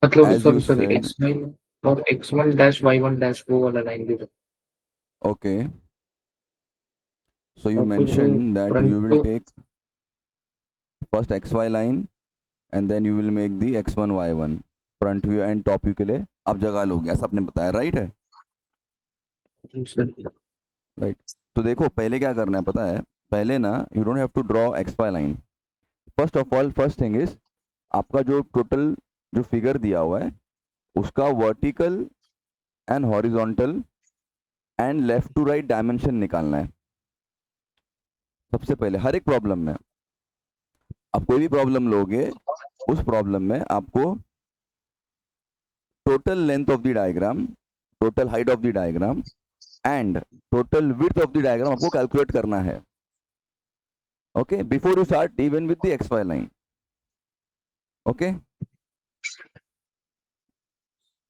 मतलब as you sorry sorry said. x9 और x1 dash y1 dash वो वाला लाइन भी था। Okay, so you और फिर वो mentioned that front you will पे take first xy line and then you will make the x1 y1 front view and top view के लिए आप जगह लोगे, ऐसा आपने बताया, राइट है? दूसरा- राइट। तो देखो पहले क्या करना है पता है, पहले ना you don't have to draw x Y line. First of all first thing is, आपका जो टोटल जो फिगर दिया हुआ है उसका vertical and horizontal and left to right dimension निकालना है। सबसे पहले हर एक प्रॉब्लम में आप कोई भी प्रॉब्लम लोगे, उस प्रॉब्लम में आपको total length of the diagram, total height of the diagram and total width of the diagram आपको कैलकुलेट करना है। Okay, before you start even with the x Y line. Okay,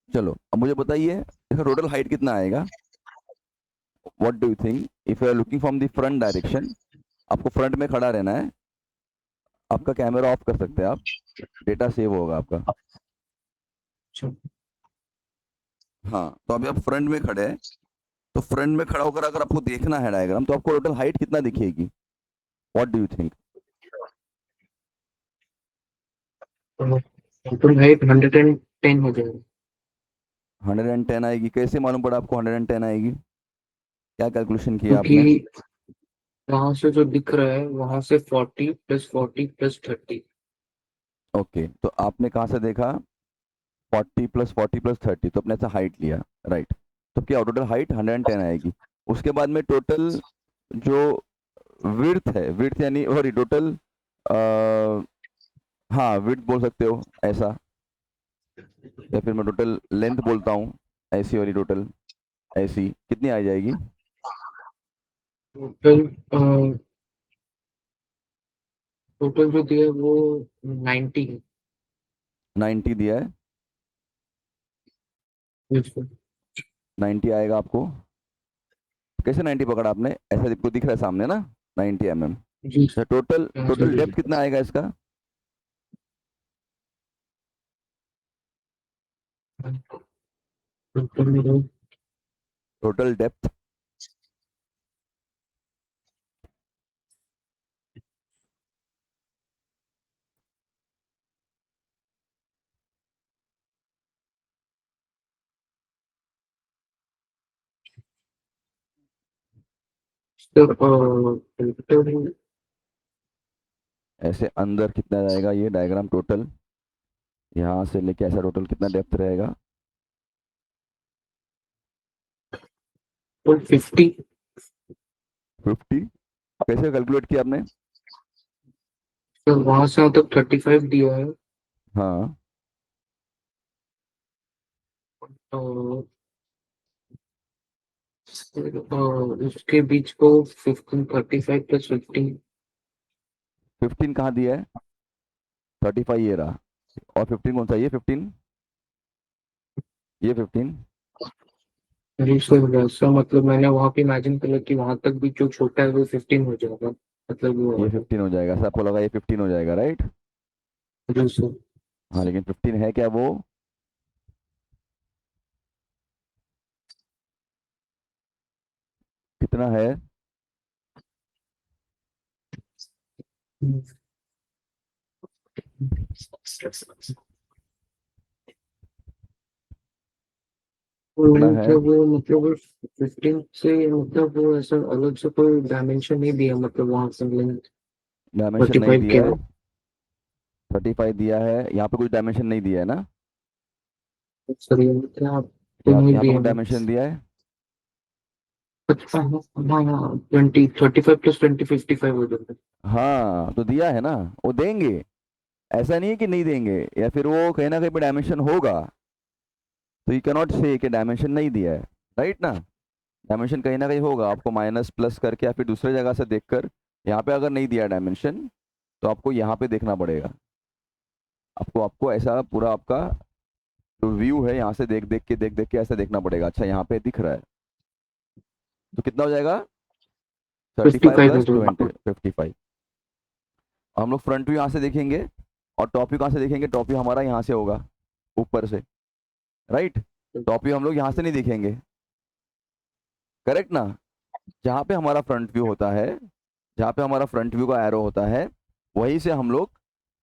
चलो अब मुझे बताइए इसका टोटल हाइट कितना आएगा। What do you think if you are looking from the front direction, आपको फ्रंट में खड़ा रहना है, आपका कैमरा ऑफ कर सकते हैं आप, डेटा सेव होगा आपका। अच्छा, हाँ, तो अभी आप फ्रंट में खड़े हैं, तो फ्रंट में खड़ा होकर अगर आपको देखना है डायग्राम, तो आपको टोटल हाइट कितना दिखेगी? What do you think? तो टोटल हाइट 110 हो जाएगा। 110 आएगी? कैसे मालूम पड़ा आपको 110 आएगी? क्या कैलकुलेशन किया क्योंकि आपने? वहां से जो दिख रहा है वहां से 40 + 40 + 30। ओके, तो आपने कहाँ से देखा? 40 + 40 + 30, तो अपने ऐसा हाइट लिया, राइट। तो क्या टोटल हाइट 110 आएगी। उसके बाद में टोटल जो विड्थ है, विड्थ यानी सॉरी टोटल, हाँ विड्थ बोल सकते हो ऐसा, या फिर मैं टोटल लेंथ बोलता हूँ, ऐसी वाली टोटल, ऐसी कितनी आ जाएगी? टोटल टोटल जो दिया है वो 90 है। 90 दिया है? बिल्कुल। 90 आएगा आपको? कैसे 90 पकड़ा आपने? ऐसा आपको दिख रहा है सामने ना, 90 mm। जी अच्छा, टोटल हाँ, टोटल सॉरी। डेप्थ कितना आएगा इसका? Total total depth? टोटल ऐसे अंदर कितना जाएगा ये डायग्राम टोटल, यहाँ से लेके ऐसा टोटल कितना डेप्थ रहेगा? 50। 50? कैसे कैलकुलेट किया आपने? तो वहां से अब तक 35 दिया है। हाँ, तो उसके बीच को 15 35 + 15। 15 कहाँ दिया है? 35 ये रहा, और 15 कौन सा, ये 15, ये 15। जी सर, वैसा मतलब मैंने वहां पे इमेजिन किया कि वहां तक भी जो छोटा है वो 15 हो जाएगा, मतलब वो ये वाला। 15 हो जाएगा, ऐसा आपको लगा ये 15 हो जाएगा, राइट? जी सर। हाँ, लेकिन 15 है क्या वो? कितना है? कितना है? मतलब वो 15 से मतलब वो ऐसा अलग से कोई डायमेंशन नहीं दिया, मतलब वहां से लेंथ डायमेंशन नहीं 35 के दिया है? बाद। 35 दिया है, यहाँ पे कुछ डायमेंशन नहीं दिया है ना? सर ये मतलब आपको यहाँ नहीं यहाँ पे दिया कुछ है। डायमेंशन दिया है? अच्छा हाँ हाँ, 20 35 + 20 55 हो जाता है। हाँ, तो दिया है ना, वो देंगे। ऐसा नहीं है कि नहीं देंगे, या फिर वो कहीं ना कहीं पे डायमेंशन होगा, तो यू कैनॉट से कि डायमेंशन नहीं दिया है, राइट ना? डायमेंशन कहीं ना कहीं होगा, आपको माइनस प्लस करके या फिर दूसरे जगह से देखकर। यहाँ पे अगर नहीं दिया डायमेंशन, तो आपको यहाँ पे देखना पड़ेगा। आपको आपको ऐसा पूरा आपका जो व्यू है यहाँ से देख देख के ऐसा देखना पड़ेगा। अच्छा, यहाँ पे दिख रहा है, तो कितना हो जाएगा? थर्टी फिफ्टी फाइव फाइव हो प्लस ट्वेंटी जाएगा। 55। हम लोग फ्रंट व्यू यहाँ से देखेंगे, और टॉप व्यू कहाँ से देखेंगे? टॉप व्यू हमारा यहाँ से होगा, ऊपर से, राइट। टॉप व्यू हम लोग यहाँ से नहीं देखेंगे, करेक्ट ना। जहाँ पे हमारा फ्रंट व्यू होता है, जहाँ पे हमारा फ्रंट व्यू का एरो होता है, वहीं से हम लोग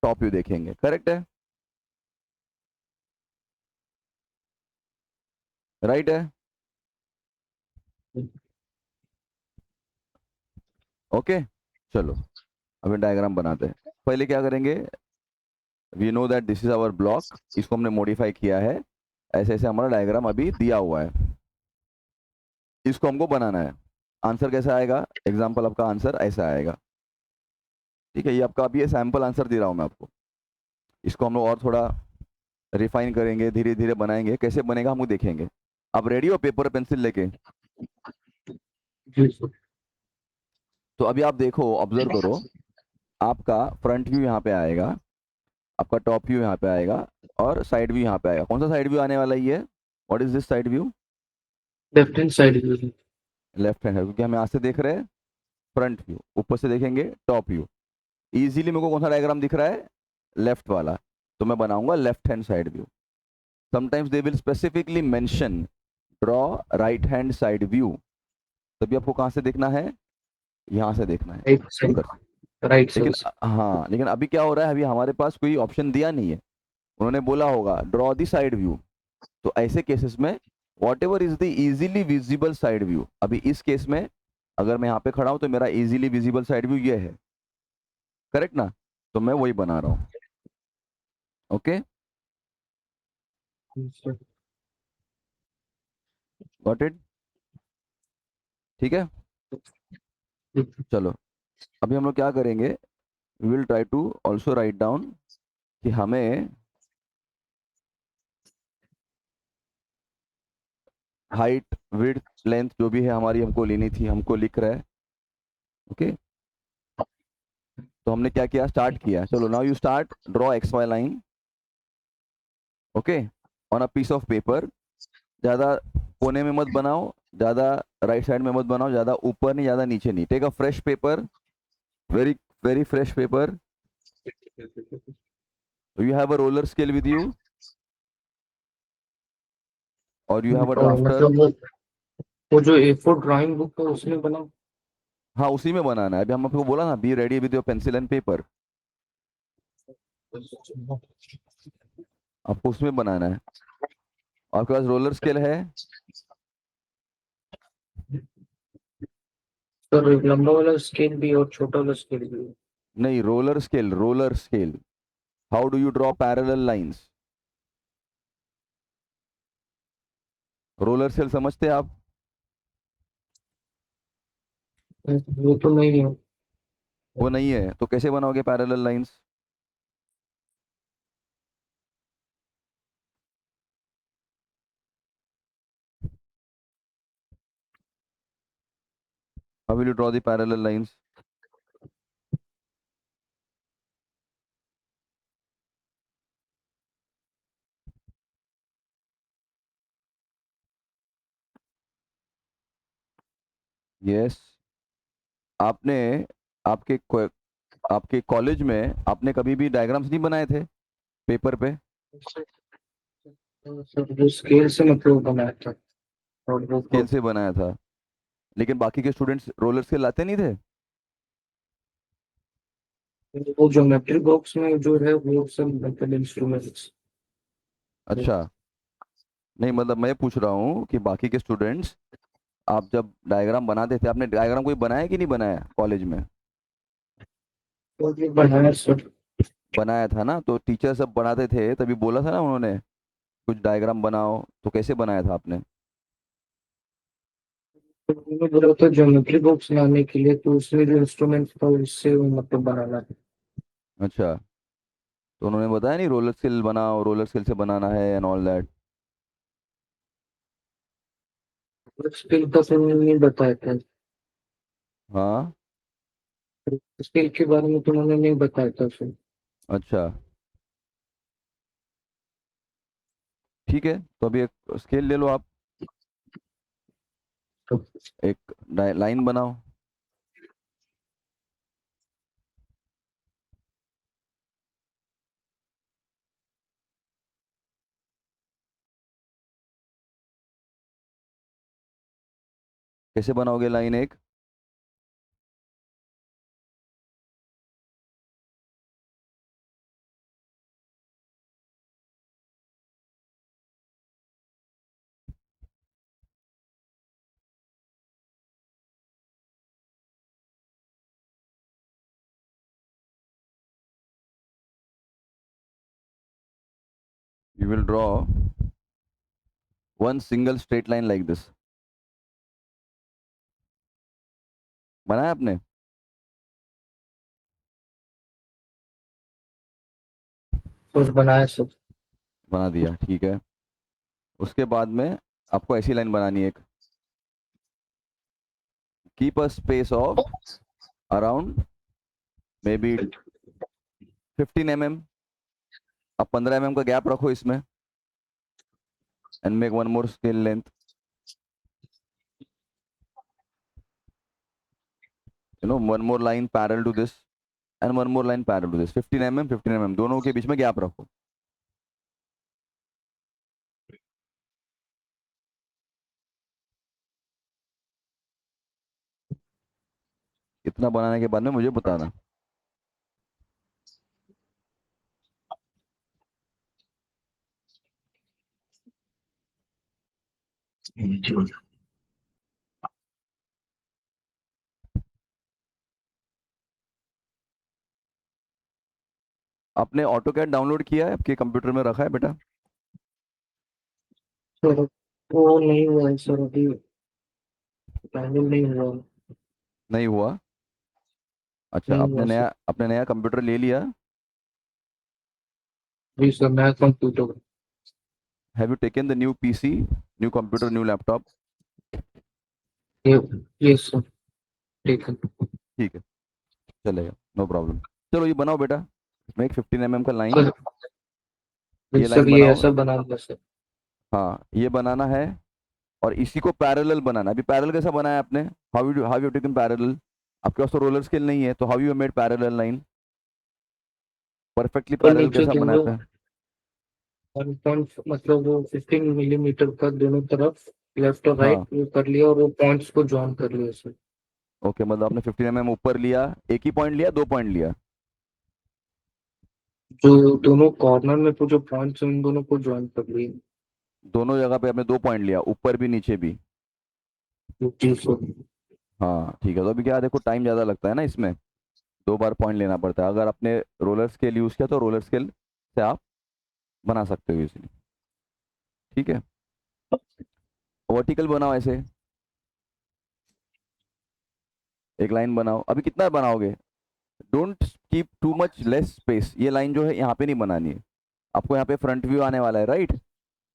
टॉप व्यू देखेंगे, करेक्ट है, राइट है, ओके। चलो अभी डायग्राम बनाते हैं। पहले क्या करेंगे, we know that this is our block, इसको हमने मॉडिफाई किया है, ऐसे ऐसे हमारा डायग्राम अभी दिया हुआ है, इसको हमको बनाना है। आंसर कैसा आएगा, एग्जाम्पल आपका आंसर ऐसा आएगा, ठीक है। ये आपका अभी ये सैम्पल आंसर दे रहा हूँ मैं आपको, इसको हम लोग और थोड़ा रिफाइन करेंगे, धीरे धीरे बनाएंगे, कैसे बनेगा हम लोग देखेंगे। आप रेडी हो पेपर और पेंसिल लेके? जी सर। तो अभी आप देखो, ऑब्जर्व करो, आपका फ्रंट व्यू यहाँ पे आएगा, आपका टॉप व्यू यहाँ पे आएगा, और साइड व्यू यहाँ पे आएगा। कौन सा साइड व्यू आने वाला है ये, what is this side view? Left hand side view. Left hand है, क्योंकि हम यहाँ से देख रहे हैं फ्रंट व्यू, ऊपर से देखेंगे टॉप व्यू। इजीली मेरे को कौन सा डायग्राम दिख रहा है, लेफ्ट वाला, तो मैं बनाऊंगा left hand side view. Sometimes they will specifically mention draw right hand side view, तभी आपको कहाँ से देखना है, यहाँ से देखना है, राइट साइड, ऊपर। राइट लेकिन साइड। हाँ, लेकिन अभी क्या हो रहा है, अभी हमारे पास कोई ऑप्शन दिया नहीं है, उन्होंने बोला होगा ड्रॉ दी साइड व्यू। तो ऐसे केसेस में what ever is the easily visible side view, अभी इस केस में अगर मैं यहाँ पे खड़ा हूँ तो मेरा इजीली विजिबल साइड व्यू ये है, करेक्ट ना, तो मैं वही बना रहा हूँ, ओके, गॉट इट, ठीक है। चलो अभी हम लोग क्या करेंगे, we will try to also write down कि हमें हाइट विड्थ लेंथ जो भी है हमारी हमको लेनी थी, हमको लिख रहा है, ओके। तो हमने क्या किया, स्टार्ट किया, चलो now you start draw x Y line, okay, on a piece of paper. ज़्यादा कोने में मत बनाओ, ज़्यादा राइट साइड में मत बनाओ, ज़्यादा ऊपर नहीं, ज़्यादा नीचे नहीं। Take a fresh paper, very very fresh paper, you have a roller scale with you, और यू हैव अ ड्राफ्टर। मतलब वो जो A4 ड्राइंग बुक है उसमें बना। हाँ उसी में बनाना है, अभी हम आपको बोला ना, be ready with your pencil and paper, आपको उसमें बनाना है। आपके पास रोलर स्केल है? सर लंबा वाला स्केल भी और छोटा वाला स्केल भी। नहीं, roller scale, roller scale, how do you draw parallel lines, roller scale समझते हैं आप? वो तो नहीं है। वो नहीं है तो कैसे बनाओगे parallel lines? How will you draw the parallel lines? Yes, आपने आपके आपके कॉलेज में आपने कभी भी डायग्राम्स नहीं बनाए थे पेपर पे? सर जो स्केल से मतलब बनाया था, और स्केल से बनाया था, लेकिन बाकी के स्टूडेंट्स रोलर स्केल लाते नहीं थे? वो ज्योमेट्री बॉक्स में जो है वो सब मतलब इंस्ट्रूमेंट्स। अच्छा, नहीं मतलब मैं पूछ रहा हूँ कि बाकी के स्टूडेंट्स, आप जब डायग्राम बनाते थे, आपने डायग्राम कोई बनाया कि नहीं बनाया कॉलेज में? बनाया सर। बनाया था ना, तो टीचर सब बनाते थे तभी बोला था ना उन्होंने कुछ डायग्राम बनाओ, तो कैसे बनाया था आपने? तो उन्होंने बोला था ज्योमेट्री बॉक्स लाने के लिए, तो उसमें जो इंस्ट्रूमेंट था उससे मतलब बनाना था। अच्छा, तो उन्होंने बताया नहीं रोलर स्केल बनाओ, रोलर स्केल से बनाना है एंड ऑल दैट? स्केल का फिर नहीं बताया था। हाँ, स्केल के बारे में तो उन्होंने नहीं बताया था फिर। अच्छा, ठीक है, तो अभी एक स्केल ले लो आप, तो एक लाइन बनाओ, कैसे बनाओगे लाइन एक? You will draw one single straight line like this. बनाया आपने? कुछ बनाया सब। बना दिया, ठीक है। उसके बाद में आपको ऐसी लाइन बनानी है एक। Keep a space of around maybe 15 mm। अब 15 mm का गैप रखो इसमें, and make one more scale length, one more line parallel to this and one more line parallel to this. 15 mm 15 mm दोनों के बीच में gap रखो। इतना बनाने के बाद में मुझे बताना। आपने ऑटो कैड डाउनलोड किया है, आपके कंप्यूटर में रखा है बेटा? सर वो नहीं हुआ है सर, अभी फाइनल नहीं हुआ। नहीं हुआ? अच्छा, नहीं आपने हुआ सर। नया कंप्यूटर ले लिया? जी सर, मैं computer. Have you taken the new PC, new computer, new laptop? ये ये सर, ठीक है। ठीक है, चलेगा, नो प्रॉब्लम। चलो ये बनाओ बेटा, इसमें एक 15 mm का लाइन, सर ये सर लाइन ये बनाओ। ऐसा बना दिया सर। हाँ, ये बनाना है, और इसी को पैरेलल बनाना है। अभी पैरेलल कैसा बनाया आपने? How you taken parallel? आपके पास तो रोलर स्केल नहीं है, तो how you made parallel line? Perfectly और पैरेलल नीचे कैसा बनाया दोनों आपने? 1 पॉइंट, मतलब वो 15 मिलीमीटर का दोनों तरफ लेफ्ट और राइट हाँ, वो कर लिया, और वो पॉइंट्स को जॉइन कर लिया सर। ओके, मतलब आपने 15 mm ऊपर लिया, एक ही पॉइंट लिया, 2 पॉइंट लिया? जो दोनों कॉर्नर में वो जो पॉइंट्स हैं उन दोनों को जॉइन कर लिए। दोनों जगह पे आपने 2 पॉइंट लिया, ऊपर भी नीचे भी? जी सर। हाँ ठीक है। तो अभी क्या, देखो टाइम ज़्यादा लगता है ना इसमें, 2 बार पॉइंट लेना पड़ता है। अगर आपने रोलर स्केल यूज़ किया तो रोलर स्केल से आप बना सकते हो इजीली। ठीक है, वर्टिकल बनाओ ऐसे, एक लाइन बनाओ। अभी कितना बनाओगे? Don't keep too much less space. ये लाइन जो है यहाँ पे नहीं बनानी है। आपको यहाँ पे फ्रंट व्यू आने वाला है, राइट?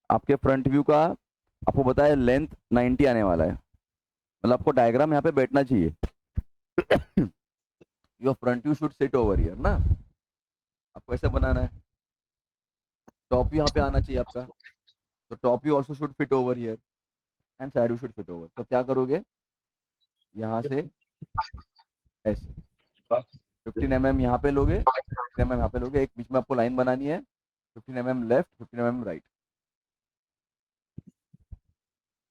आपके फ्रंट व्यू का आपको बताया लेंथ 90 आने वाला है, मतलब आपको डायग्राम यहाँ पे बैठना चाहिए। Your front view should sit over here ना। आपको ऐसा बनाना है, टॉप व्यू यहाँ पे आना चाहिए आपका, तो top view also should fit over here, and side view should fit over. तो क्या करोगे, यहाँ से ऐसे 15 mm यहाँ पे लोगे, 15 mm यहाँ पे लोगे, एक बीच में आपको लाइन बनानी है, 15 mm left, 15 mm right,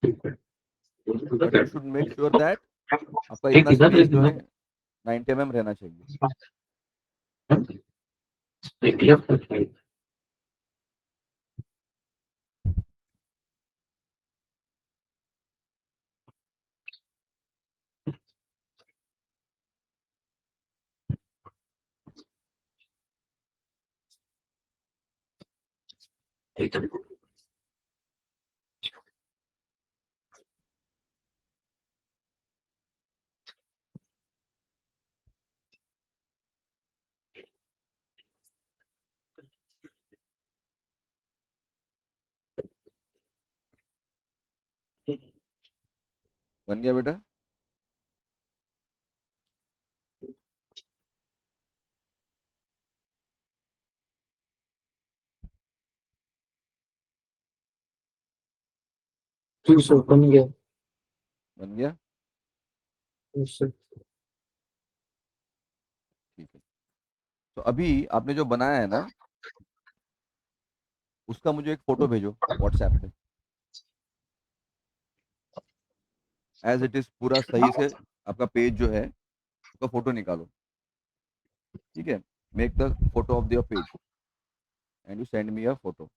but you should make sure that आपका एक इतना इधर स्पेस एक जो है इधर, 90 mm रहना चाहिए। एक लेफ्ट। बन गया बेटा? जी सर, बन गया। बन गया, जी सर। ठीक है। तो अभी आपने जो बनाया है ना, उसका मुझे एक फोटो भेजो व्हाट्सएप पे। एज इट इज पूरा सही से आपका पेज जो है उसका फोटो निकालो, ठीक है। Make the photo of your page and you send me a photo.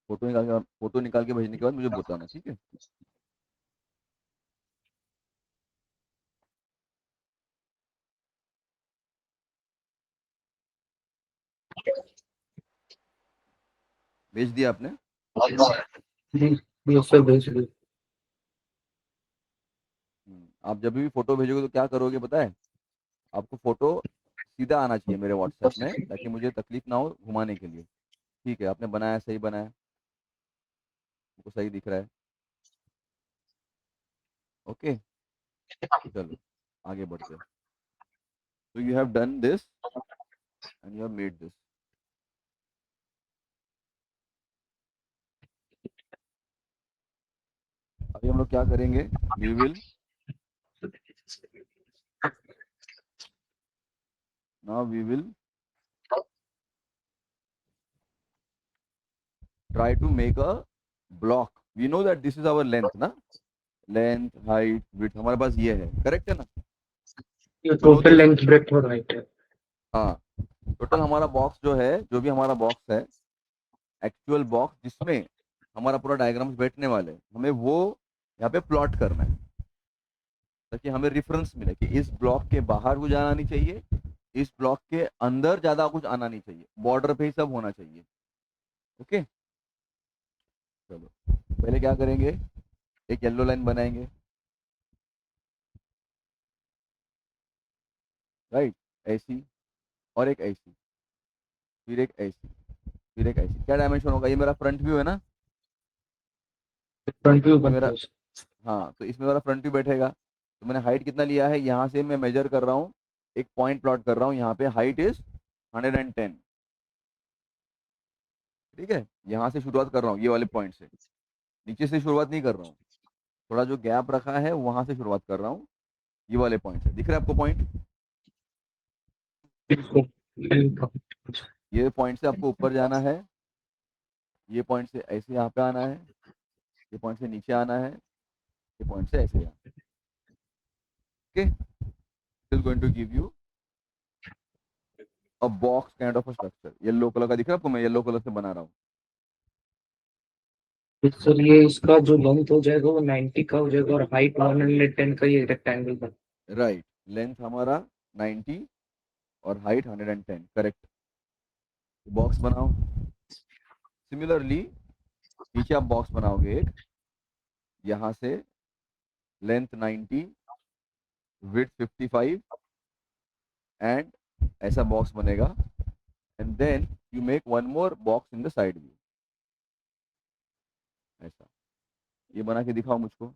Photo निकाल के भेजने के बाद मुझे बताना, ठीक है। भेज दिया आपने? जी जी सर, भेज दीजिए। आप जब भी फोटो भेजोगे तो क्या करोगे पता है? आपको फोटो सीधा आना चाहिए मेरे व्हाट्सएप में, ताकि मुझे तकलीफ ना हो घुमाने के लिए। ठीक है, आपने बनाया, सही बनाया, आपको सही दिख रहा है। ओके, चलो आगे बढ़ते हैं। तो you have done this and you have made this. अभी हम लोग क्या करेंगे? We will now we will try to make a block. We know that this is our length ना, लेंथ हाइट विड्थ हमारे पास ये है, करेक्ट है ना? ये we know total this. Length breadth और हाइट है। हाँ, टोटल हमारा बॉक्स जो है, जो भी हमारा बॉक्स है, एक्चुअल बॉक्स जिसमें हमारा पूरा डायग्राम्स बैठने वाले हैं, हमें वो यहाँ पे प्लॉट करना है, ताकि हमें रेफरेंस मिले कि इस ब्लॉक के बाहर कुछ आना नहीं चाहिए, इस ब्लॉक के अंदर ज्यादा कुछ आना नहीं चाहिए, बॉर्डर पे ही सब होना चाहिए। ओके, चलो पहले क्या करेंगे, एक येलो लाइन बनाएंगे, राइट, ऐसी, और एक ऐसी, फिर एक ऐसी, फिर एक ऐसी। क्या डायमेंशन होगा? ये मेरा फ्रंट व्यू है ना, फ्रंट व्यू ये बनता मेरा, है। हाँ, तो इसमें मेरा फ्रंट व्यू बैठेगा। तो मैंने हाइट कितना लिया है, यहाँ से मैं मेजर कर रहा हूँ, एक पॉइंट प्लॉट कर रहा हूँ, यहाँ पे हाइट इज 110। ठीक है, यहाँ से शुरुआत कर रहा हूँ, ये वाले पॉइंट से, नीचे से शुरुआत नहीं कर रहा हूँ। थोड़ा जो गैप रखा है वहां से शुरुआत कर रहा हूँ, ये वाले पॉइंट से। दिख रहा है आपको पॉइंट? ये पॉइंट से आपको ऊपर जाना है, ये पॉइंट से ऐसे यहाँ पे आना है, ये पॉइंट से नीचे आना है, ये पॉइंट से ऐसे आना है। Okay, is going to give you a box kind of a structure. Yellow colour का दिख रहा है आपको? मैं येलो कलर से बना रहा हूँ। सर ये इसका जो लेंथ हो जाएगा वो 90 का हो जाएगा और हाइट 110 का ये रेक्टेंगल का। राइट, लेंथ हमारा 90 और हाइट 110, करेक्ट। बॉक्स बनाओ। सिमिलरली नीचे आप बॉक्स बनाओगे एक, यहाँ से लेंथ 90, विड्थ 55, एंड ऐसा बॉक्स बनेगा। And then you make one more box in the side view, ऐसा। ये बना के दिखाओ मुझको।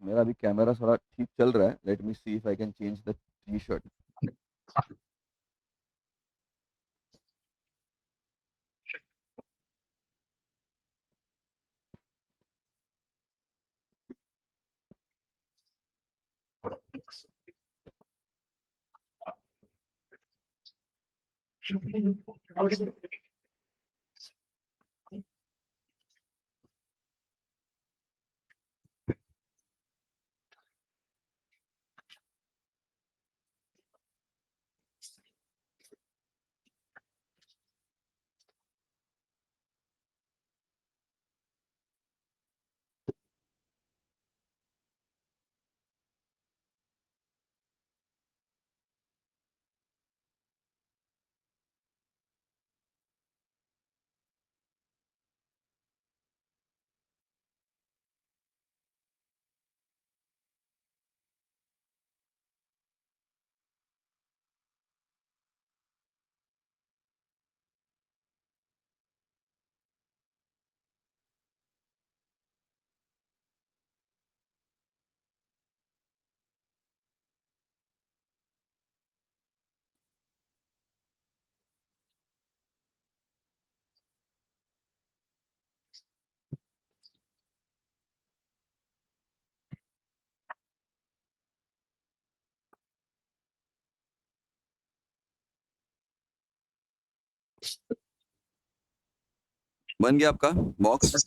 मेरा अभी कैमरा थोड़ा ठीक चल रहा है, let me see if I can change the T shirt. बन गया आपका बॉक्स?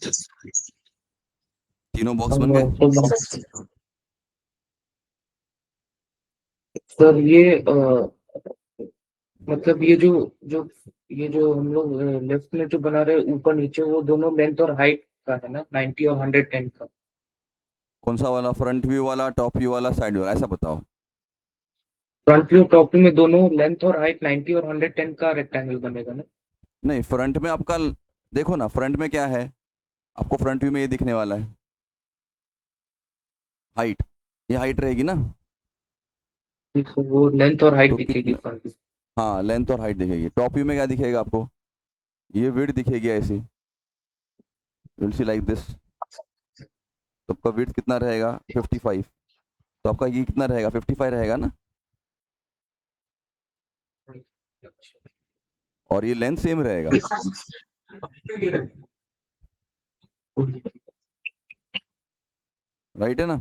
तीनों बॉक्स बन गए? तो सर ये मतलब ये जो हम लोग लेफ्ट में जो बना रहे हैं ऊपर नीचे, वो दोनों लेंथ और हाइट का है ना, 90 और 110 का? कौन सा वाला? फ्रंट व्यू वाला, टॉप व्यू वाला, साइड व्यू वाला, ऐसा बताओ। फ्रंट व्यू टॉप व्यू में दोनों लेंथ और हाइट 90 और 110 का रेक्टेंगल बनेगा ना? नहीं, फ्रंट में आपका देखो ना, फ्रंट में क्या है आपको? फ्रंट व्यू में ये दिखने वाला है हाइट, ये हाइट रहेगी ना? ठीक है, वो लेंथ और हाइट तो दिखेगी कितना? Front view. हाँ, लेंथ और हाइट दिखेगी। टॉप व्यू में क्या दिखेगा आपको? ये विड्थ दिखेगी ऐसी, विल सी लाइक दिस। तो आपका विड्थ कितना रहेगा? 55। तो आपका ये कितना रहेगा? 55 रहेगा ना? और ये लेंथ सेम रहेगा। राइट है ना?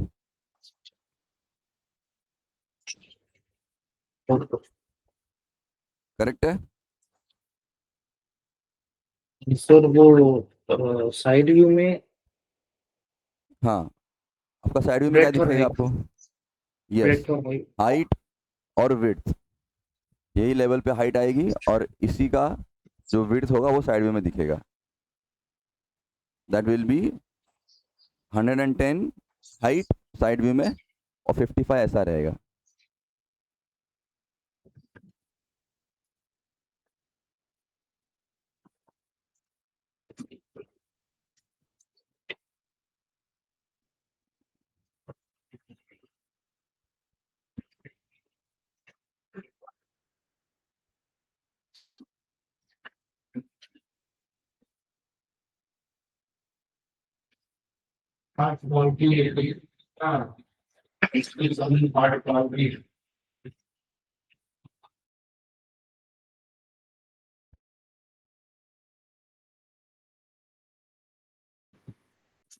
करेक्ट है। सर वो साइड व्यू में हाँ, आपका साइड व्यू में क्या ब्रेडथ और दिखेगा हाइट, आपको? यस, ब्रेडथ और हाइट। हाइट और विड्थ, यही लेवल पे हाइट आएगी, और इसी का जो विड्थ होगा वो साइड व्यू में दिखेगा। That will be 110 height side view में, और 55 ऐसा रहेगा।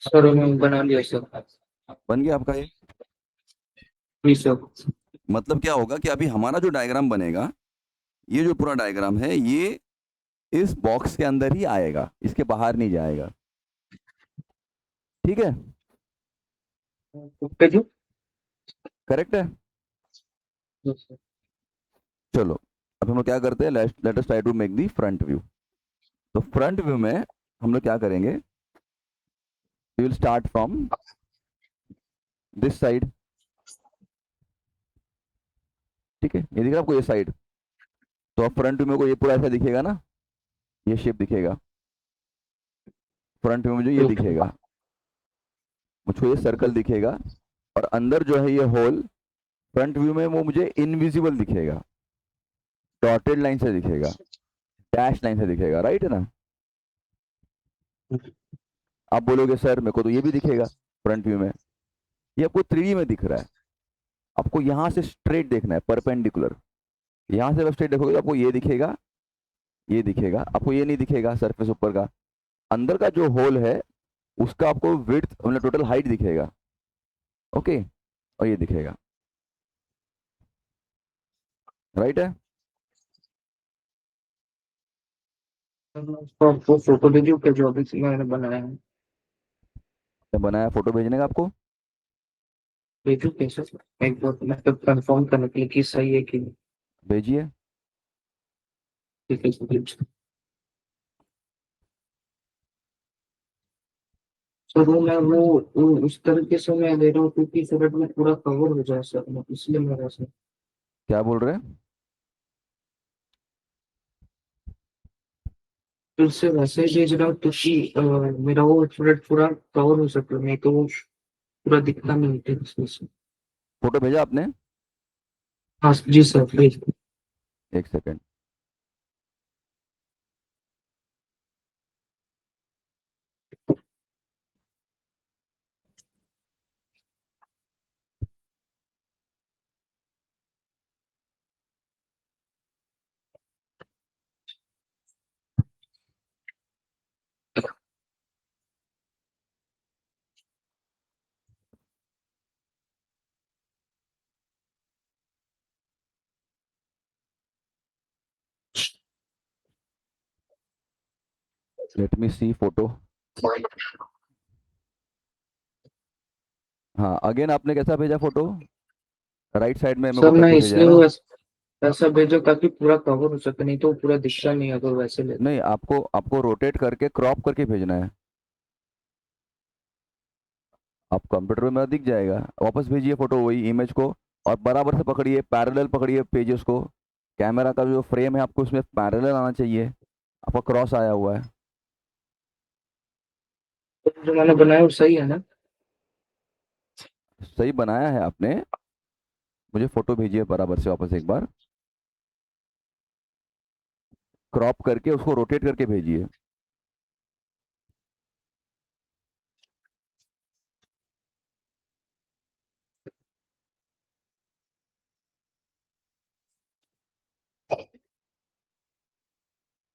सर मैं बना लिया सर। बन गया आपका ये? Please sir. मतलब क्या होगा कि अभी हमारा जो डायग्राम बनेगा, ये जो पूरा डायग्राम है, ये इस बॉक्स के अंदर ही आएगा, इसके बाहर नहीं जाएगा। ठीक है? ओके जी। करेक्ट है। चलो, अब हम लोग क्या करते हैं, let us try to make the front view. तो फ्रंट व्यू में हम लोग क्या करेंगे? We will start from this side. ठीक है, ये दिख रहा है आपको, ये साइड? तो अब फ्रंट व्यू में को ये पूरा ऐसा दिखेगा ना, ये शेप दिखेगा फ्रंट व्यू में, जो ये ओके। दिखेगा मुझको, ये सर्कल दिखेगा। और अंदर जो है ये होल, फ्रंट व्यू में वो मुझे इनविजिबल दिखेगा, डॉटेड लाइन से दिखेगा, डैश लाइन से दिखेगा। राइट है ना? आप बोलोगे सर मेरे को तो ये भी दिखेगा फ्रंट व्यू में। ये आपको 3D में दिख रहा है, आपको यहाँ से स्ट्रेट देखना है, परपेंडिकुलर। यहाँ से स्ट्रेट देखोगे तो आपको ये दिखेगा, ये दिखेगा, आपको ये नहीं दिखेगा सरफेस ऊपर का। अंदर का जो होल है उसका आपको विड्थ मतलब टोटल हाइट दिखेगा। ओके, और ये दिखेगा। राइट है? तो आपको फोटो भेजू क्या जो अभी से मैंने बनाया है? तो बनाया, फोटो भेजने का आपको? भेजू कैसे सर, एक बार मतलब कंफर्म करने के लिए कि सही है कि नहीं? भेजिए। ठीक है सर, भेज। सर वो उस तरीके से मैं ले रहा हूँ क्योंकि सर में पूरा कवर हो जाए सर, मैं इसलिए मेरा सर। क्या बोल रहे हैं? फिर से वैसे ही भेज रहा हूँ क्योंकि मेरा वो थोड़ा पूरा कवर हो सके, नहीं तो वो पूरा दिखता नहीं है इसमें से। फोटो भेजा आपने? हाँ जी सर, भेज। एक सेकेंड। लेट मी सी फोटो। हाँ, अगेन आपने कैसा भेजा फोटो? राइट साइड में मेरे को सर मैं करके भेजा है इसलिए ना? वो ऐसा भेजो ताकि पूरा कवर हो सके, नहीं तो वो पूरा दिखता नहीं अगर वैसे ले। नहीं, आपको आपको रोटेट करके क्रॉप करके भेजना है। आप कंप्यूटर में दिख जाएगा, वापस भेजिए फोटो वही इमेज को, और बराबर से पकड़िए, पैरेलल पकड़िए पेजेस को। कैमरा का जो फ्रेम है आपको उसमें पैरेलल आना चाहिए, आपका क्रॉस आया हुआ है। तो जो मैंने बनाया वो सही है ना? सही बनाया है आपने। मुझे फोटो भेजिए बराबर से वापस एक बार, क्रॉप करके उसको रोटेट करके भेजिए।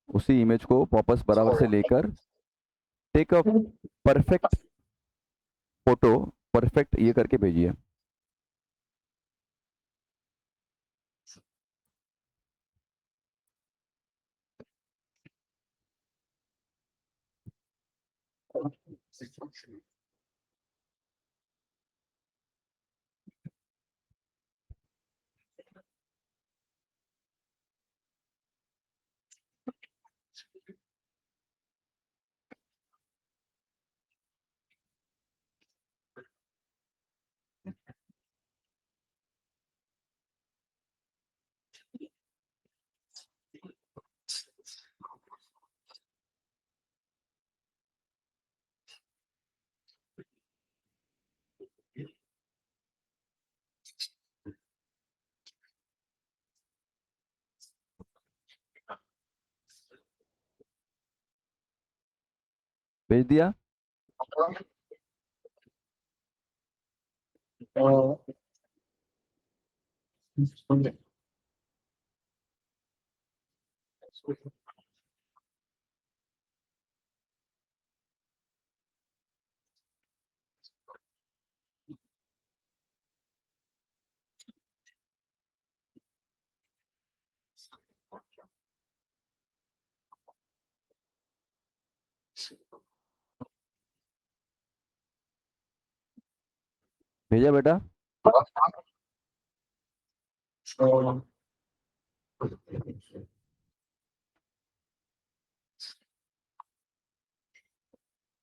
उसी इमेज को वापस बराबर से लेकर take a perfect photo, perfect ये करके भेजिए। भेज दिया। भेजा बेटा?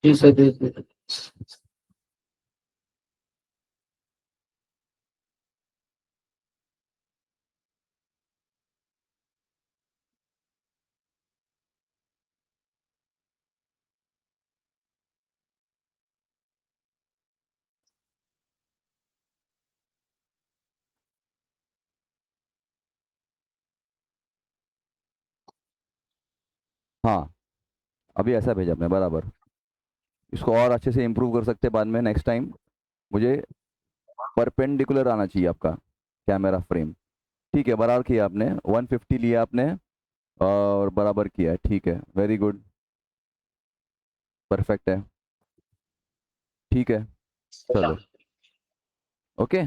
जी सर, जी जी। हाँ, अभी ऐसा भेजा आपने बराबर। इसको और अच्छे से इम्प्रूव कर सकते हैं बाद में, नेक्स्ट टाइम। मुझे परपेंडिकुलर आना चाहिए आपका कैमरा फ्रेम। ठीक है, बराबर किया आपने, 150 लिया आपने और बराबर किया है, ठीक है, वेरी गुड, परफेक्ट है, ठीक है। चलो, ओके।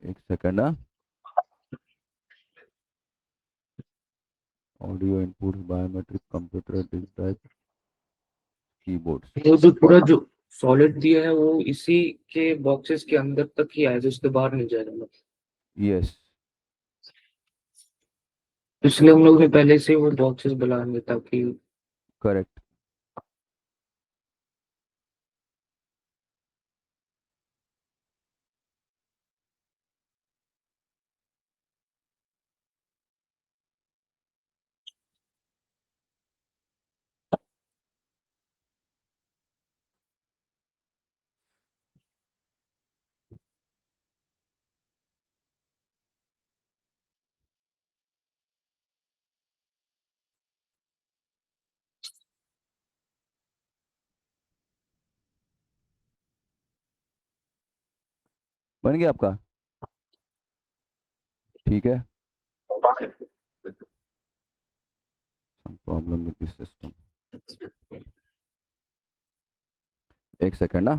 एक सेकंड ना। Audio input, biometric, computer, digitise, keyboard. वो जो पूरा जो सॉलिड दिया है वो इसी के बॉक्सेस के अंदर तक ही आएगा, उसके बाहर नहीं जाएगा। यस। इसलिए हम लोग ने पहले से वो बॉक्सेस बनाएंगे ताकि। करेक्ट। बन गया आपका? ठीक है। प्रॉब्लम विद दिस सिस्टम, एक सेकंड ना।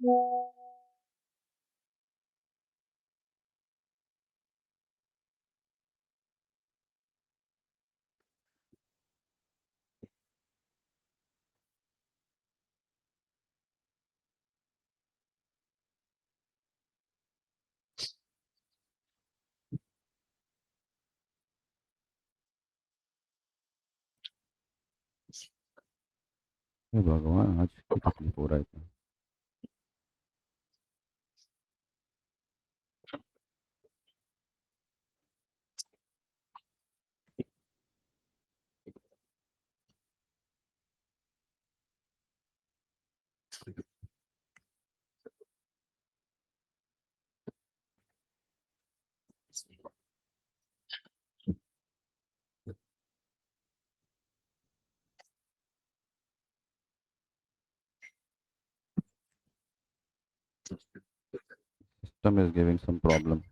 हे भगवान, आज की तकलीफ हो रहा है इतना। System is giving some problem.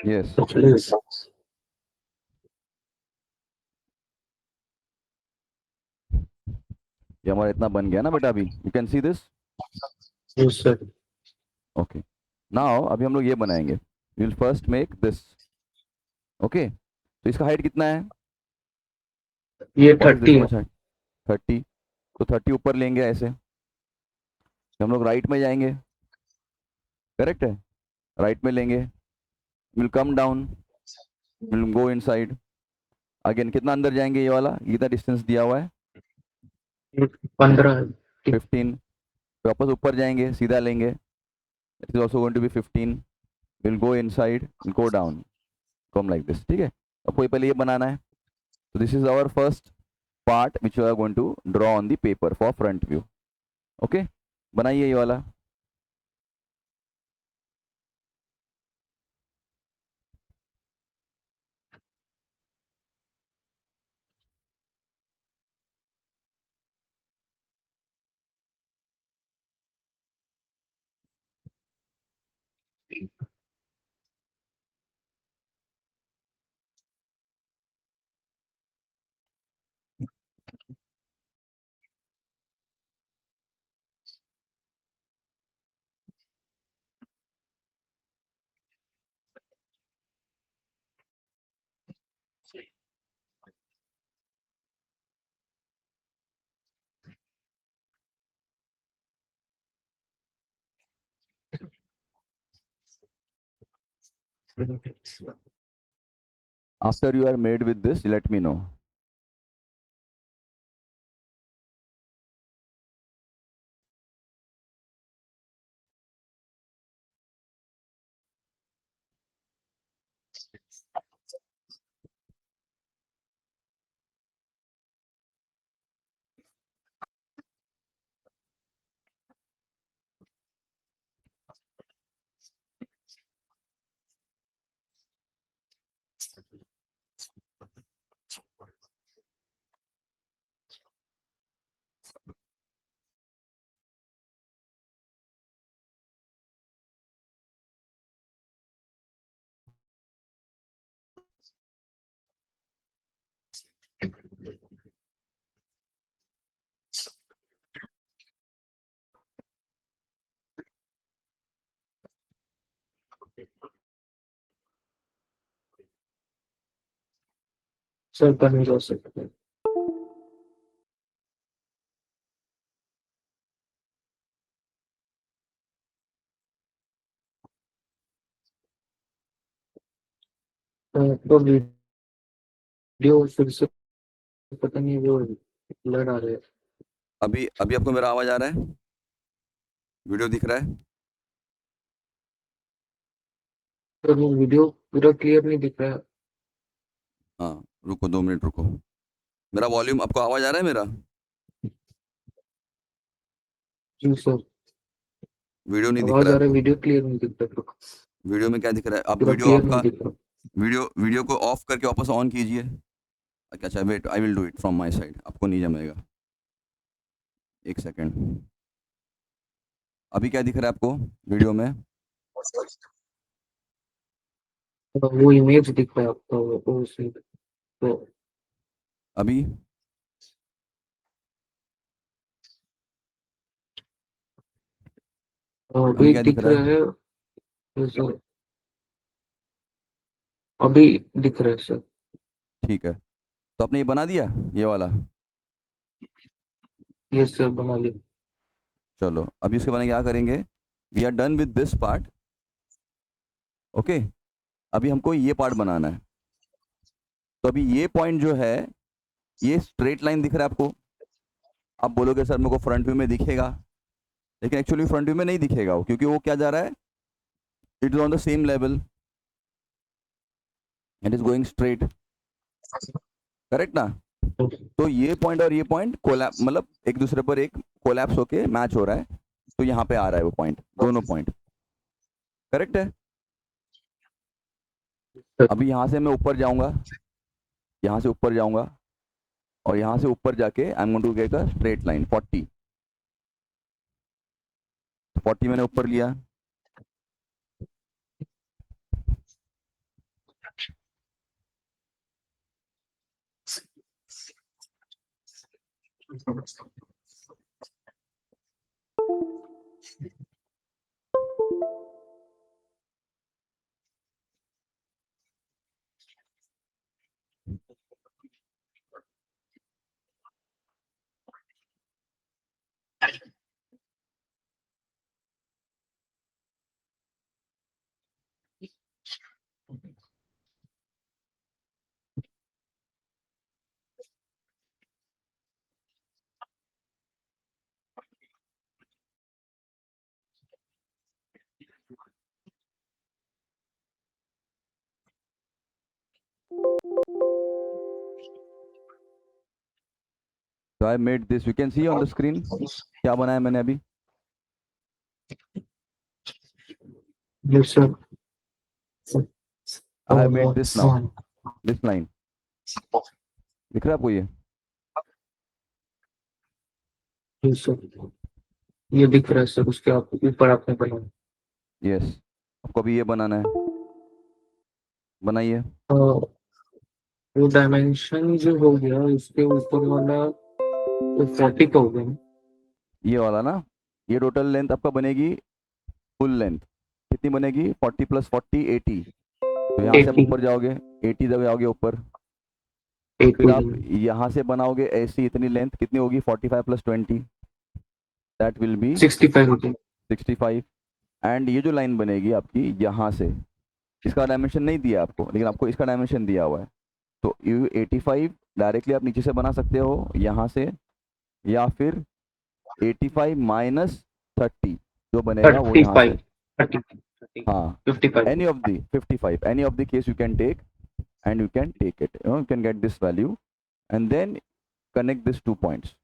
Yes. Yes. ये हमारा इतना बन गया ना बेटा, अभी you can see this. Yes, sir. Okay, now अभी हम लोग ये बनाएंगे। Will first make this. Okay, तो इसका हाइट कितना है? ये व्हाट इज 30 दिस है। Much height? 30। तो 30 ऊपर लेंगे ऐसे, फिर हम लोग राइट में जाएंगे। करेक्ट है, राइट में लेंगे। Will come down, will go inside. Again कितना अंदर जाएंगे, ये वाला ये कितना डिस्टेंस दिया हुआ है? 15 है। 15। वापस ऊपर जाएंगे, सीधा लेंगे। It is also going to be 15। Will go inside, will go down, come like this. ठीक है, अब कोई पहले ये बनाना है। तो this is our first part which we are going to draw on the paper for front view. Okay, बनाइए ये वाला। After you are made with this, let me know. Sir करने जा सकते हैं। तो वीडियो फिर से पता नहीं वो ब्लर आ रहा है। अभी अभी आपको मेरा आवाज आ रहा है? वीडियो दिख रहा है? तो वो वीडियो पूरा क्लियर नहीं दिख रहा है। हाँ, रुको 2 मिनट रुको। मेरा वॉल्यूम, आपको आवाज आ रहा है मेरा? जी सर, वीडियो नहीं दिख आवाज रहा आ है रहा है, आपको? वीडियो क्लियर नहीं दिख रहा। वीडियो में क्या दिख रहा है? आप पूरा वीडियो क्लियर नहीं आपका, दिख रहा। वीडियो को ऑफ करके वापस ऑन कीजिए। अच्छा wait, I will do it from my side, आपको नहीं जमेगा। 1 सेकेंड। अभी क्या दिख रहा है आपको वीडियो में? तो वो इमेज दिख रहा है आपका, वो उसमें तो अभी अभी अभी क्या दिख दिख रहा रहा है? है। तो सर अभी दिख रहा है सर। ठीक है, तो आपने ये बना दिया, ये वाला? ये सर बना लिया। चलो अभी उसके बाद क्या करेंगे, we are done with this part. Okay, अभी हमको ये पार्ट बनाना है। तो अभी ये पॉइंट जो है, ये स्ट्रेट लाइन दिख रहा है आपको? आप बोलोगे सर मेरे को फ्रंट व्यू में दिखेगा, लेकिन एक्चुअली फ्रंट व्यू में नहीं दिखेगा वो, क्योंकि वो क्या जा रहा है, it is on the same level, it is going straight, correct ना? तो ये पॉइंट और ये पॉइंट कोलैप, मतलब एक दूसरे पर एक कोलैप्स होके मैच हो रहा है, तो यहाँ पे आ रहा है वो पॉइंट, दोनों पॉइंट करेक्ट है। अभी यहाँ से मैं ऊपर जाऊंगा, यहाँ से ऊपर जाऊंगा, और यहाँ से ऊपर जाके I am going to get a straight line 40। 40 मैंने ऊपर लिया, तो I made this, you can see on the screen क्या बनाया मैंने अभी। Yes, sir. I have made this now, this line दिख रहा है आपको ये? Yes, sir. ये दिख रहा है सर, उसके आप ऊपर आपने बनाया। यस, आपको अभी ये बनाना है, बनाइए। वो डायमेंशन जो हो गया उसके ऊपर वाला तो 40 का हो गया ना? ये वाला ना, ये टोटल लेंथ आपका बनेगी, फुल लेंथ कितनी बनेगी, 40 + 40 80। तो यहाँ से आप 80 ऊपर जाओगे, 80 जब जाओगे ऊपर, फिर 80 आप यहाँ से बनाओगे ऐसी, इतनी लेंथ कितनी होगी, 45 + 20, दैट विल बी 65 हो गया। 65। एंड ये जो लाइन बनेगी आपकी यहाँ से, इसका डायमेंशन नहीं दिया आपको, लेकिन आपको इसका डायमेंशन दिया हुआ है। तो यू 85 डायरेक्टली आप नीचे से बना सकते हो यहाँ से, या फिर 85 माइनस 30 जो बनेगा वो थर्टी यहाँ फाइव से। थर्टी थर्टी हाँ, 55। any of the 55, any of the case you can take, and you can take it, you can get this value, and then connect these 2 points.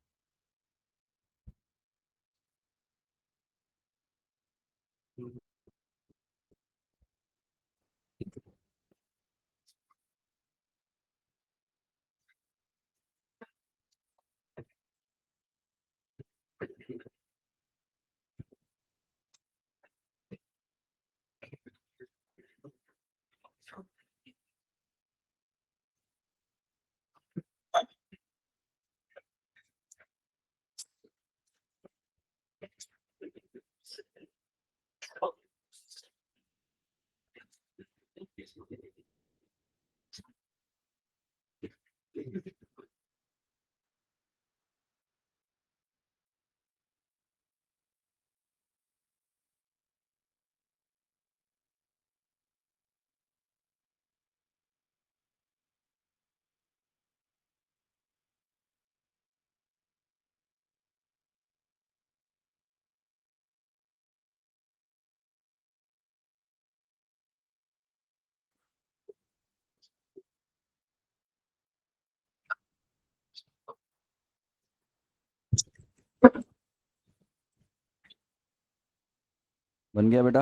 बन गया बेटा?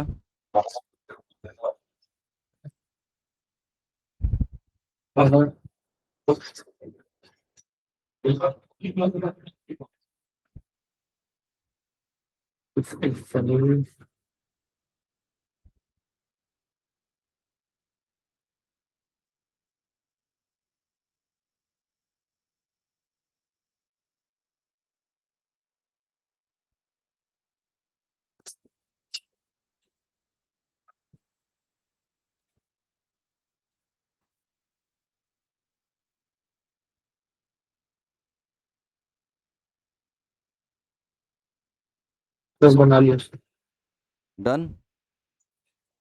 अगर बस बना लिया उसने। डन।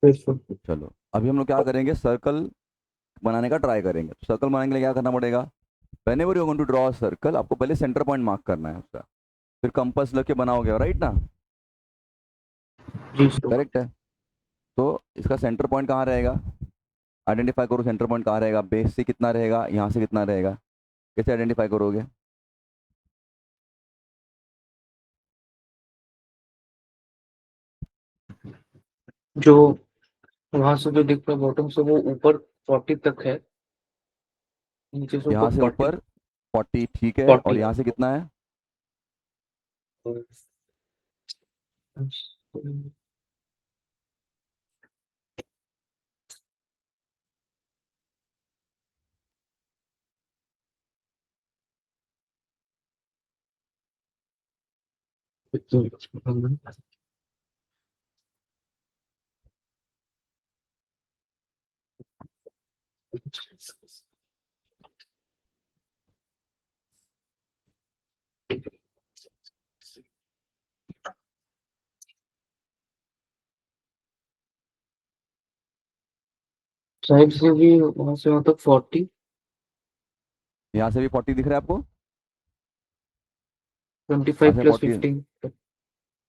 बिल्कुल। चलो अभी हम लोग क्या करेंगे, सर्कल बनाने का ट्राई करेंगे। सर्कल बनाने के लिए क्या करना पड़ेगा, whenever you going to draw circle, आपको पहले सेंटर पॉइंट मार्क करना है उसका, फिर कंपास लेके बनाओगे, राइट ना? जी सर। करेक्ट है। तो इसका सेंटर पॉइंट कहाँ रहेगा, आइडेंटिफाई करो सेंटर पॉइंट कहाँ रहेगा, बेस से कितना रहेगा, यहाँ से कितना रहेगा, कैसे आइडेंटिफाई करोगे? जो वहां से जो दिख रहा है बॉटम से वो ऊपर 40 तक है, नीचे से यहाँ ऊपर से 40। ऊपर 40, ठीक है, और 40 यहाँ से कितना है? साइड से भी वहां से वहां तक 40। यहाँ से भी 40 दिख रहा है आपको? 25 यहाँ से प्लस 40, 15।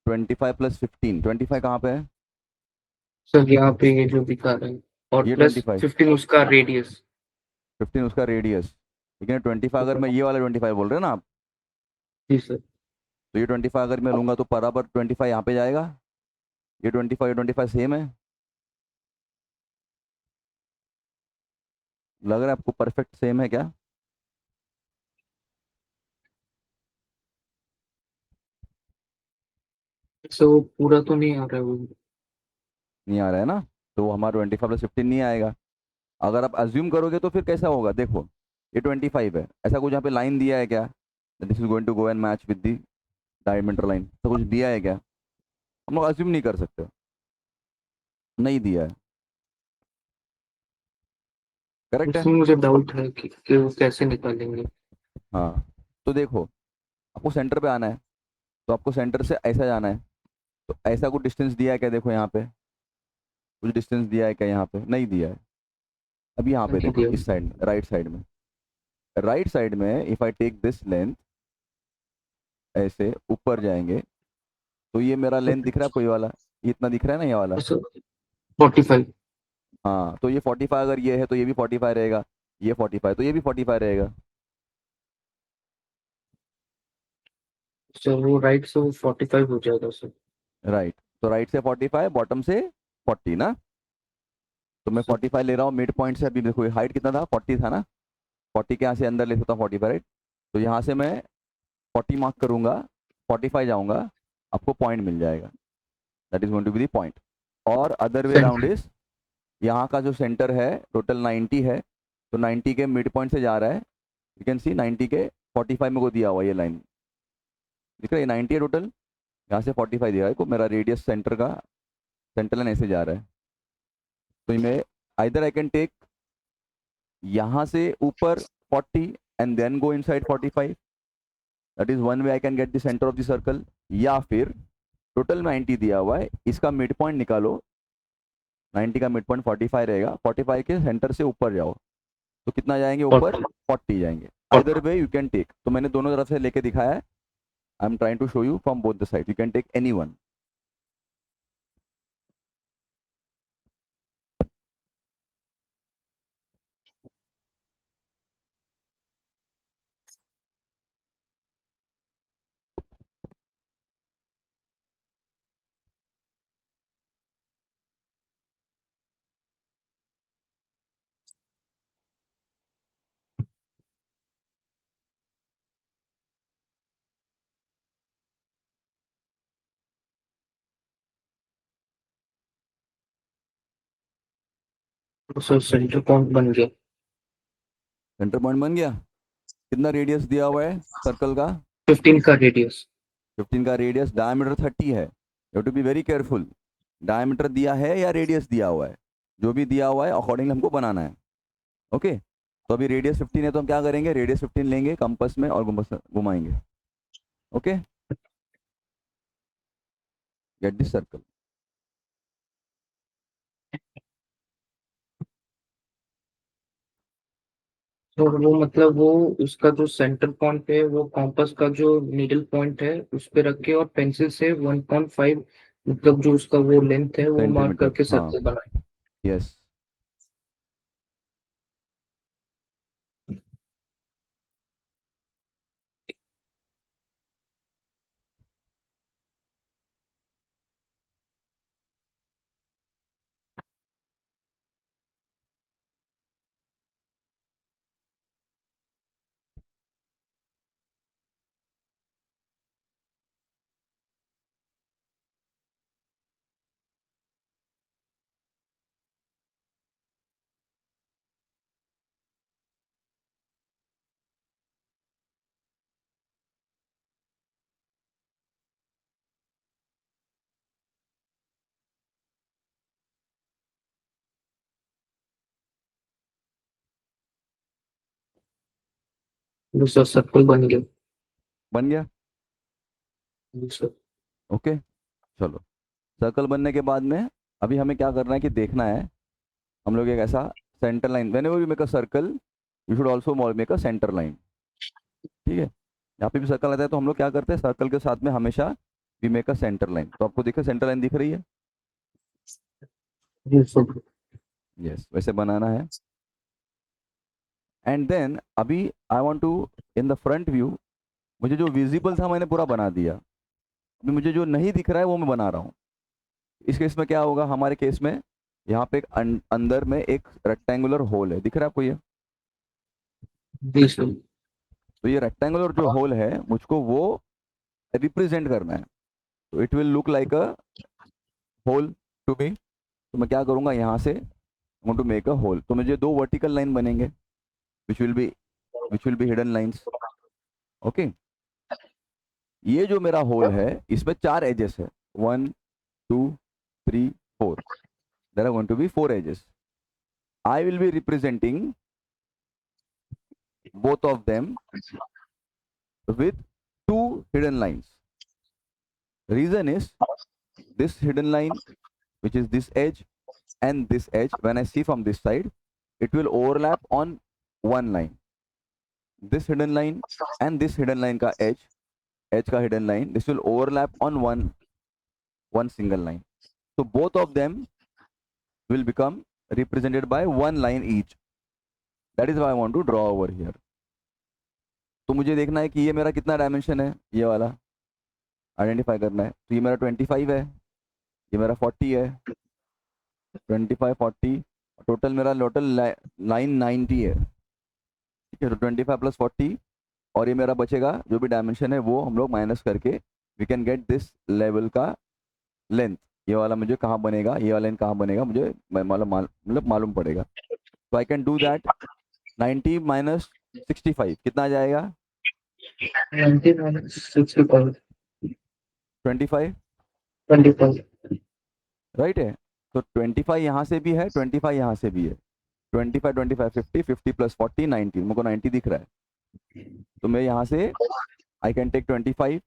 25 प्लस 15, 25 कहाँ पे है? सर यहाँ पे ये जो दिखा रहे हैं, और ये प्लस 25, 15 उसका रेडियस। 15 उसका रेडियस, लेकिन 25 अगर मैं ये वाला 25 बोल रहे हैं ना आप, जी सर। तो ये 25 अगर मैं लूंगा तो बराबर 25 यहाँ पे जाएगा, ये 25 ये 25 सेम है, लग रहा है आपको परफेक्ट सेम है क्या? सर वो पूरा तो नहीं आ रहा है वो। नहीं आ रहा है ना, तो हमारा 25 प्लस 15 नहीं आएगा। अगर आप अज्यूम करोगे तो फिर कैसा होगा, देखो ये 25 है, ऐसा कुछ यहाँ पे लाइन दिया है क्या, this is going to go and match with the diameter line, तो कुछ दिया है क्या? हम लोग अज्यूम नहीं कर सकते, नहीं दिया है। करेक्ट है। इसमें मुझे डाउट है कि वो कैसे निकालेंगे। हाँ, तो देखो आपको सेंटर पे आना है, तो आपको सेंटर से ऐसा जाना है, तो ऐसा कुछ डिस्टेंस दिया है क्या, देखो यहाँ पे कुछ डिस्टेंस दिया है क्या यहाँ पे? नहीं दिया है। अब यहाँ पे नहीं देखो दिया। इस साइड, राइट साइड में if I take this length, ऐसे ऊपर जाएंगे तो ये मेरा लेंथ दिख रहा है कोई वाला, ये इतना दिख रहा है ना, ये वाला। 45। हाँ, तो ये 45 अगर ये है तो ये भी 45 रहेगा, ये 45 तो ये भी 45 रहेगा। सर वो राइट से वो 45 हो जाएगा सर। राइट, तो राइट से 45, बॉटम से 40 ना। तो मैं सर 45 ले रहा हूँ मिड पॉइंट से। अभी देखो हाइट कितना था, 40 था ना, 40 के यहाँ से अंदर ले सकता हूँ 45, राइट। तो यहाँ से मैं 40 मार्क करूंगा, 45 जाऊंगा, आपको पॉइंट मिल जाएगा, that is going to be the point. और other way around centre. Is, यहाँ का जो सेंटर है टोटल 90 है, तो 90 के मिड पॉइंट से जा रहा है, यू कैन सी 90 के 45 में को दिया हुआ ये लाइन दिख रहा है, ये 90 है टोटल, यहाँ से 45 दिया है को, मेरा रेडियस सेंटर का, सेंटर लाइन ऐसे जा रहा है। तो मैं आइदर आई कैन टेक यहाँ से ऊपर 40 and then go inside 45, that is one way I can get the centre of the circle. या फिर टोटल 90 दिया हुआ है, इसका मिड पॉइंट निकालो, 90 का मिड पॉइंट 45 रहेगा, 45 के सेंटर से ऊपर जाओ तो कितना जाएंगे ऊपर, 40। 40 जाएंगे। Either way you can take, तो मैंने दोनों तरफ से लेके दिखाया है, I am trying to show you from both the side, you can take any one. तो सर सेंटर पॉइंट बन गया। सेंटर पॉइंट बन गया। कितना रेडियस दिया हुआ है सर्कल का? 15 का रेडियस। 15 का रेडियस, डायमीटर 30 है, you to be very careful. Diameter दिया है या रेडियस दिया हुआ है, जो भी दिया हुआ है अकॉर्डिंगली हमको बनाना है। ओके, तो अभी रेडियस 15 है तो हम क्या करेंगे, रेडियस 15 लेंगे कंपास में और घुमाएंगे। Okay, get this circle. और वो मतलब वो उसका जो सेंटर पॉइंट है वो कॉम्पास का जो नीडल पॉइंट है उस पे रख के और पेंसिल से 1.5 मतलब जो उसका वो लेंथ है वो मार्क सेंटीमीटर, करके हाँ, सर्कल बनाए। यस। दूसरा सर्कल बन गया। बन गया। दूसरा। ओके, चलो, सर्कल बनने के बाद में अभी हमें क्या करना है कि देखना है, हम लोग एक ऐसा centre line, whenever we make a circle you should also make a centre line. ठीक है, यहाँ पे भी सर्कल आता है तो हम लोग क्या करते हैं, सर्कल के साथ में हमेशा we make a centre line. तो आपको दिखे सेंटर लाइन दिख रही है? दूसरा। यस, वैसे बनाना है। एंड देन अभी I want to, in the front view, मुझे जो विजिबल था मैंने पूरा बना दिया, अभी मुझे जो नहीं दिख रहा है वो मैं बना रहा हूँ। इस केस में क्या होगा, हमारे केस में यहाँ पे एक अंदर में एक रेक्टेंगुलर होल है, दिख रहा है आपको ये? दूसरा। तो ये रेक्टेंगुलर जो होल है मुझको वो रिप्रेजेंट करना है, तो it will look like a hole to me. तो मैं क्या करूँगा, यहाँ से want to make a hole, तो मुझे दो वर्टिकल लाइन बनेंगे which will be hidden lines. Okay, ये जो मेरा होल है इसमें चार एजेस है, 1 2 3 4, there are going to be 4 edges. I will be representing both of them with two hidden lines. Reason is this hidden line, which is this edge, and this edge, when I see from this side, it will overlap on one line. This hidden line and this hidden line का edge का hidden line, this will overlap on one single line. So both of them will become represented by one line each. That is why I want to draw over here. तो मुझे देखना है कि ये मेरा कितना डायमेंशन है, ये वाला आइडेंटिफाई करना है. तो ये मेरा 25 है, ये मेरा 40 है, 25 40, टोटल मेरा लाइन 90 है. ठीक है, तो 25 प्लस 40, और ये मेरा बचेगा जो भी डायमेंशन है वो हम लोग माइनस करके we can get this level का लेंथ. ये वाला मुझे कहाँ बनेगा, ये वाला लेंथ कहाँ बनेगा मुझे मतलब मालूम पड़ेगा. तो I can do that. 90 minus 65 कितना आ जाएगा? 90 minus 65, 25, 25. राइट है. तो 25 यहाँ से भी है, 25 यहाँ से भी है. 25 25 50, 50 प्लस 40 90. मेरे को 90 दिख रहा है, तो मैं यहाँ से I can take 25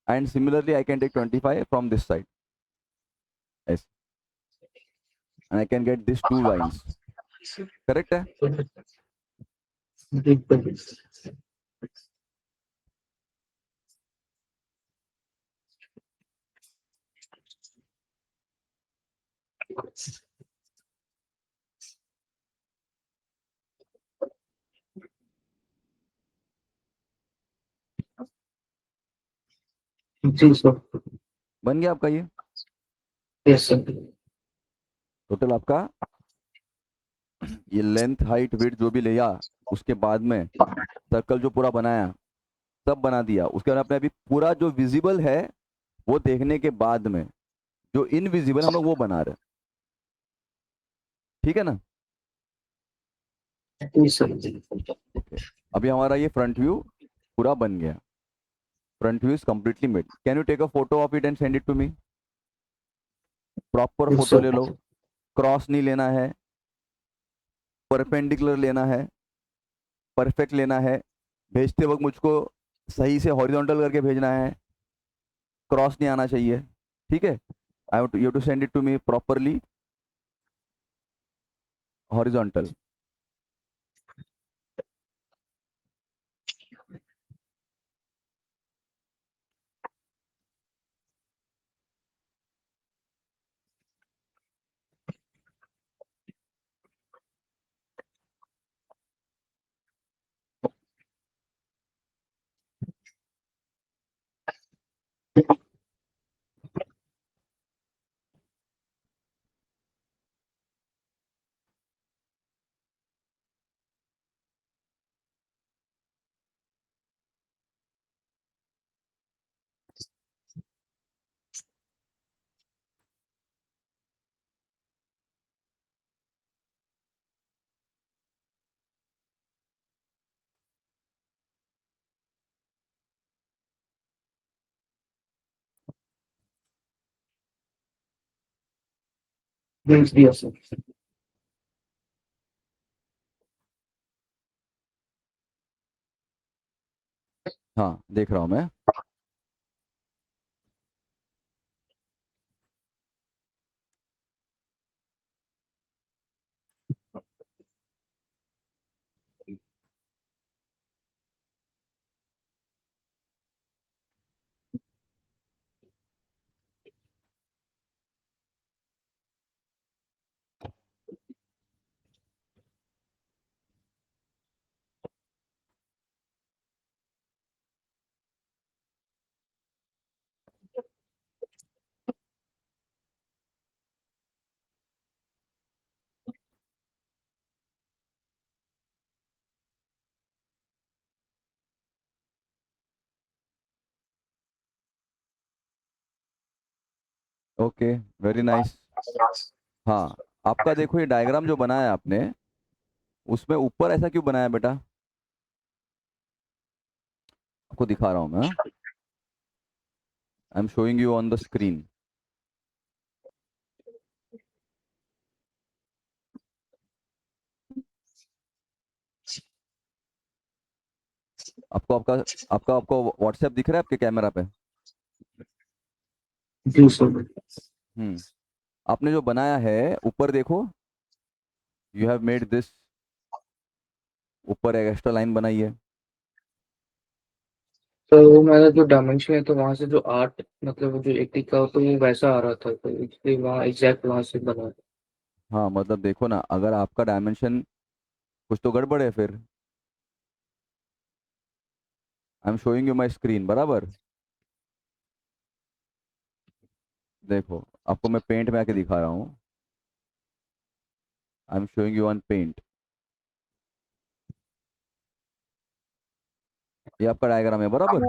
and similarly I can take 25 from this side. Yes. And I can get these two lines. Correct है? जी सर. बन गया आपका ये यस सर. टोटल आपका ये लेंथ हाइट विड्थ जो भी लिया, उसके बाद में सर्कल जो पूरा बनाया सब बना दिया. उसके बाद अपने अभी पूरा जो विजिबल है वो देखने के बाद में जो इनविजिबल हम लोग वो बना रहे हैं. ठीक है ना? जी सर. अभी हमारा ये फ्रंट व्यू पूरा बन गया. Front view is completely made. Can you take a photo of it and send it to me? Proper Yes, photo sir. ले लो. क्रॉस नहीं लेना है, परपेंडिकुलर लेना है, परफेक्ट लेना है. भेजते वक्त मुझको सही से हॉरिजॉन्टल करके भेजना है, क्रॉस नहीं आना चाहिए. ठीक है? I you to send it to me properly horizontal. भेज दिया सर. हाँ, देख रहा हूँ मैं. Okay, very nice. हाँ, आपका देखो ये डायग्राम जो बनाया आपने, उसमें ऊपर ऐसा क्यों बनाया बेटा? आपको दिखा रहा हूँ मैं. आई am showing you on the screen. आपको आपका आपका आपको व्हाट्सएप दिख रहा है आपके कैमरा पे? जी सर. आपने जो बनाया है ऊपर देखो, यू हैव मेड दिस, ऊपर एक एक्स्ट्रा लाइन बनाई है। तो वो मैंने जो डायमेंशन है तो वहां से जो आर्ट मतलब वो जो 80 का तो वो वैसा आ रहा था तो इसलिए वहाँ एग्जैक्ट वहां से बना। हाँ मतलब देखो ना, अगर आपका डायमेंशन, कुछ तो गड़बड़ है फिर। आई am showing you my screen, बराबर। देखो आपको मैं पेंट में आके दिखा रहा हूँ, I am showing you on paint. ये आपका डायग्राम है, बराबर।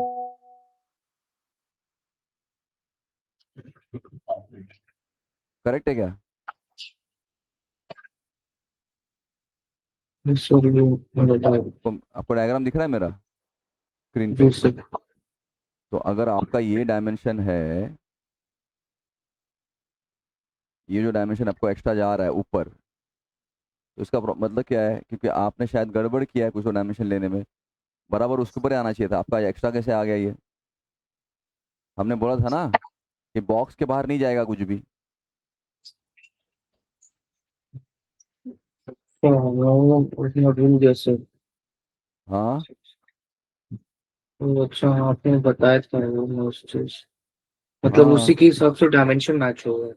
करेक्ट है क्या? सॉरी वो बता। आपको डायग्राम दिख रहा है मेरा स्क्रीन पे? जी सर। तो अगर आपका ये डायमेंशन है, ये जो डायमेंशन आपको एक्स्ट्रा जा रहा है ऊपर, तो इसका मतलब क्या है, क्योंकि आपने शायद गड़बड़ किया है कुछ डायमेंशन लेने में, बराबर उसके ऊपर ही आना चाहिए था। आपका एक्स्ट्रा कैसे आ गया ये? हमने बोला था ना कि बॉक्स के बाहर नहीं जाएगा कुछ भी। हाँ वो उसमें भूल गया सर। हाँ, वो अच्छा हाँ, आपने बताया था वो उस चीज मतलब उसी हाँ, के हिसाब से डायमेंशन मैच होगा।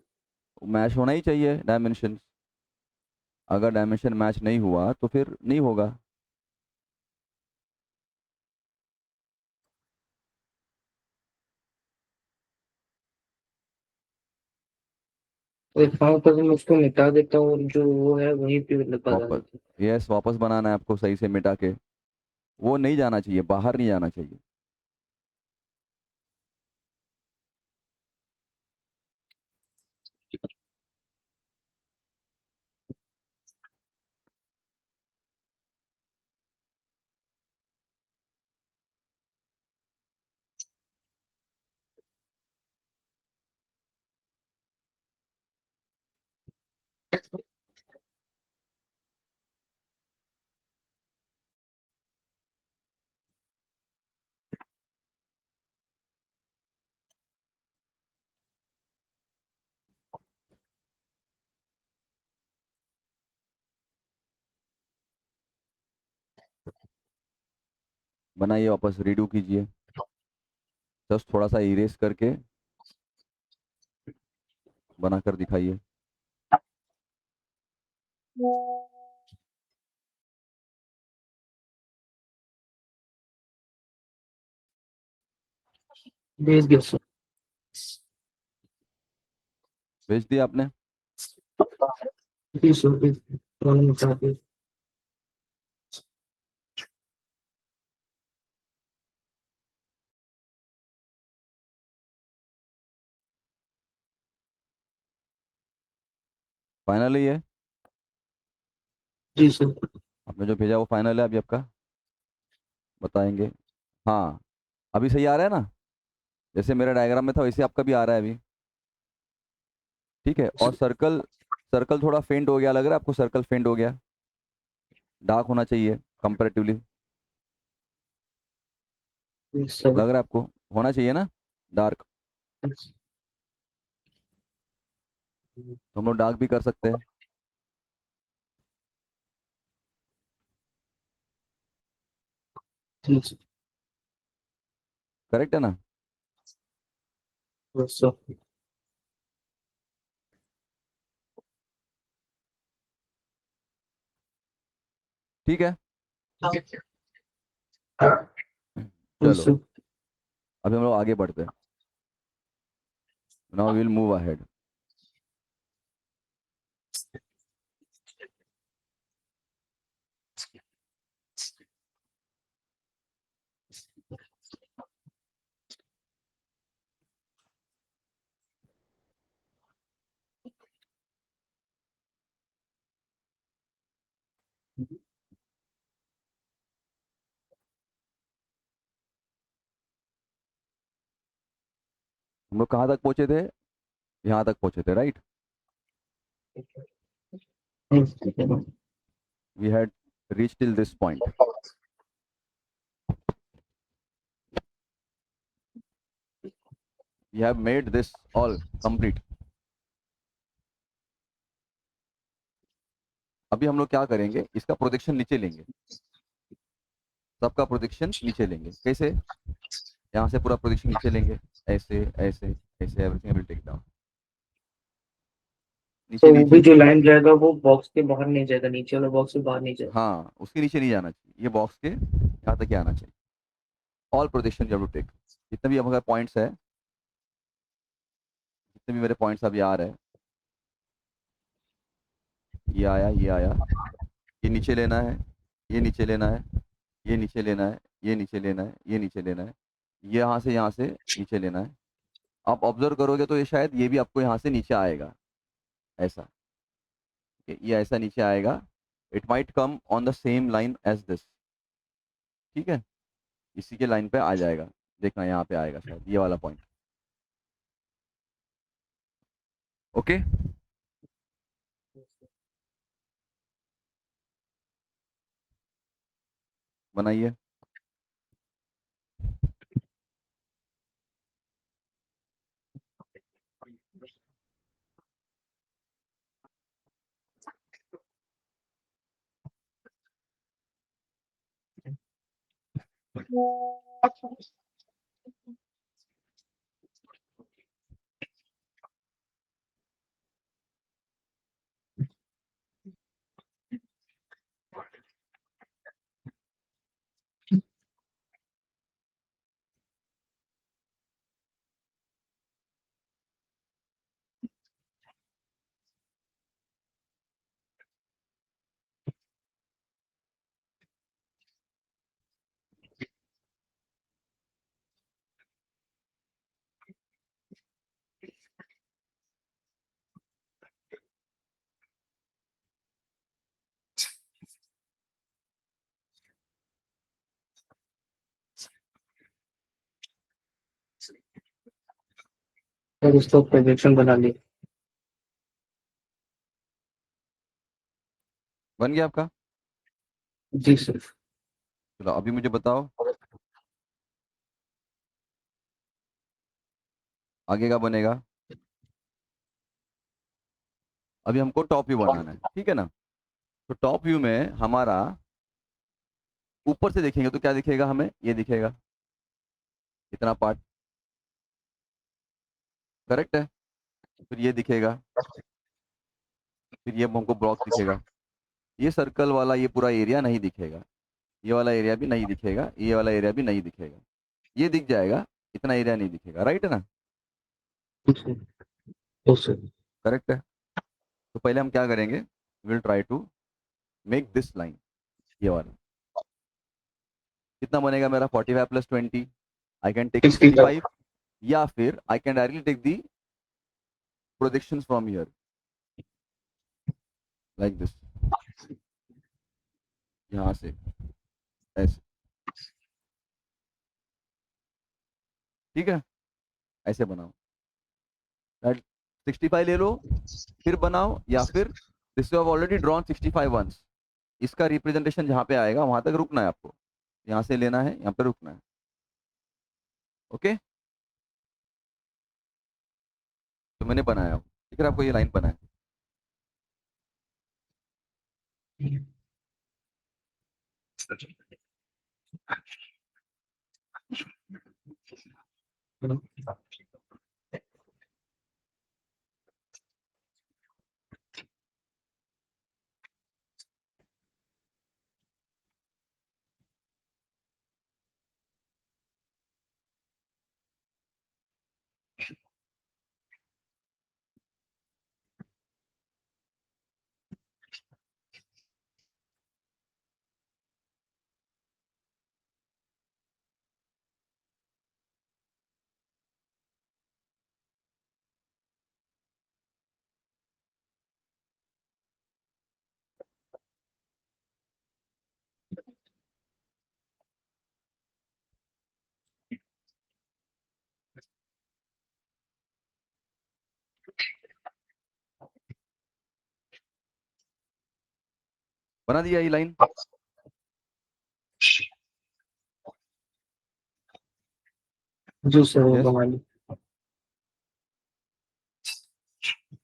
मैच होना ही चाहिए डायमेंशन। अगर डायमेंशन मैच नहीं हुआ तो फिर नहीं होगा। तो एक काम करके मैं उसको मिटा देता हूँ और जो वो है वहीं पे लगा वापस, देता यस, वापस बनाना है आपको सही से मिटा के। वो नहीं जाना चाहिए, बाहर नहीं जाना चाहिए। बनाइए, वापस रीडू कीजिए, जस्ट थोड़ा सा इरेज करके बनाकर दिखाइए। भेज दिया सर। भेज दिया आपने? जी सर भेज दिया। मैंने मिटा दिया। फाइनल ही है? जी सर। आपने जो भेजा वो फाइनल है अभी आपका? बताएंगे। हाँ, अभी सही आ रहा है ना? जैसे मेरा डायग्राम में था वैसे आपका भी आ रहा है अभी। ठीक है, और सर्कल, सर्कल थोड़ा फेंट हो गया लग रहा है आपको? सर्कल फेंट हो गया, डार्क होना चाहिए कंपैरेटिवली। जी सर। लग रहा है आपको? होना चाहिए ना डार्क? तो हम लोग डार्क भी कर सकते हैं। जी सर। करेक्ट है ना? बस सर। ठीक है, जी चलो सर। अभी हम लोग आगे बढ़ते हैं। Now will move ahead. हम लोग कहाँ तक पहुंचे थे? यहाँ तक पहुंचे थे, right? We had reach till this point. We have made this all complete. अभी हम लोग क्या करेंगे, इसका प्रोजेक्शन नीचे लेंगे, सबका प्रोजेक्शन नीचे लेंगे। कैसे? यहाँ से पूरा प्रोजेक्शन नीचे लेंगे, ऐसे ऐसे ऐसे, एवरीथिंग विल टेक डाउन, नीचे तो वो नीचे। भी जो लाइन जाएगा वो बॉक्स के बाहर नहीं जाएगा, नीचे वाला बॉक्स से बाहर नहीं जाएगा। हाँ, उसके नीचे नहीं जाना चाहिए, ये बॉक्स के यहाँ तक ही आना चाहिए। ऑल प्रोजेक्शन जब टू टेक, जितने भी हमारे पॉइंट्स है, जितने भी मेरे पॉइंट्स अभी आ रहे हैं, ये आया, ये आया, ये नीचे लेना है, ये नीचे लेना है, ये नीचे लेना है, ये नीचे लेना है, ये नीचे लेना है, ये यहाँ से नीचे लेना है। आप ऑब्जर्व करोगे तो ये शायद ये भी आपको यहाँ से नीचे आएगा, ऐसा, ये ऐसा नीचे आएगा। It might come on the same line as this, ठीक है, इसी के लाइन पे आ जाएगा। देखना यहाँ पे आएगा शायद ये वाला पॉइंट। ओके, बनाइए। और उसका प्रोजेक्शन बना लिया। बन गया आपका? जी सर। चलो अभी मुझे बताओ आगे का बनेगा। अभी हमको टॉप व्यू बनाना है, ठीक है ना? तो टॉप व्यू में हमारा ऊपर से देखेंगे तो क्या दिखेगा हमें, ये दिखेगा, इतना पार्ट, करेक्ट है। फिर ये दिखेगा, फिर ये हमको ब्लॉक दिखेगा, ये सर्कल वाला ये पूरा एरिया नहीं दिखेगा, ये वाला एरिया भी नहीं दिखेगा, ये वाला एरिया भी नहीं दिखेगा, ये दिख जाएगा, इतना एरिया नहीं दिखेगा, राइट है ना? तो सर करेक्ट है। तो पहले हम क्या करेंगे, will try to make this line, ये वाला कितना बनेगा मेरा, 45 + 20, आई कैन टेक 65। 65, या फिर I can directly take the projection from here, like this, यहाँ से ऐसे, ठीक है, ऐसे बनाओ, 65 ले लो, फिर बनाओ, या फिर this you have already drawn 65 once, इसका रिप्रेजेंटेशन जहाँ पे आएगा वहां तक रुकना है आपको, यहाँ से लेना है, यहाँ पे रुकना है। ओके, तो मैंने बनाया, ठीक है, आपको ये लाइन बनाया। बना दिया ये लाइन? जी सर वो यस, बना ली।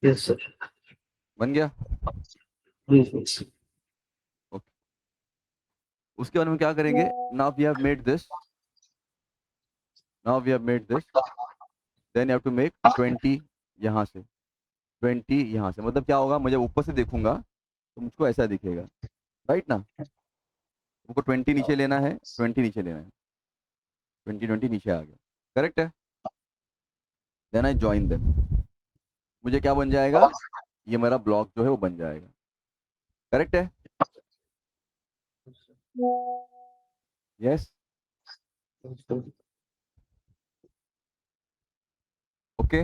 Yes sir. बन गया। जी सर। उसके बाद में क्या करेंगे, now we have made this, now we have made this, then you have to make 20 यहाँ से, 20 यहाँ से। मतलब क्या होगा, मुझे ऊपर से देखूंगा तो मुझको ऐसा दिखेगा, राइट ना। मुझको 20 नीचे लेना है, 20 नीचे लेना है, 20 20 नीचे आ गया, करेक्ट है। देन आई ज्वाइन देम, मुझे क्या बन जाएगा, ये मेरा ब्लॉक जो है वो बन जाएगा, करेक्ट है। यस, ओके,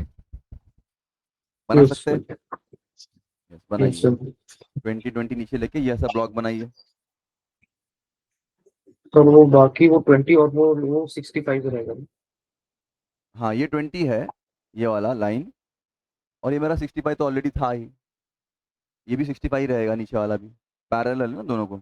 बना यस सकते हैं। सर। यस, यस बनाइए। सर। 20 20 नीचे लेके ये ऐसा ब्लॉक बनाइए। तो वो बाकी वो 20 और वो 65 रहेगा। हाँ, ये 20 है, ये वाला लाइन, और ये मेरा 65 तो ऑलरेडी था ही, ये भी 65 रहेगा, नीचे वाला भी पैरेलल है ना दोनों को।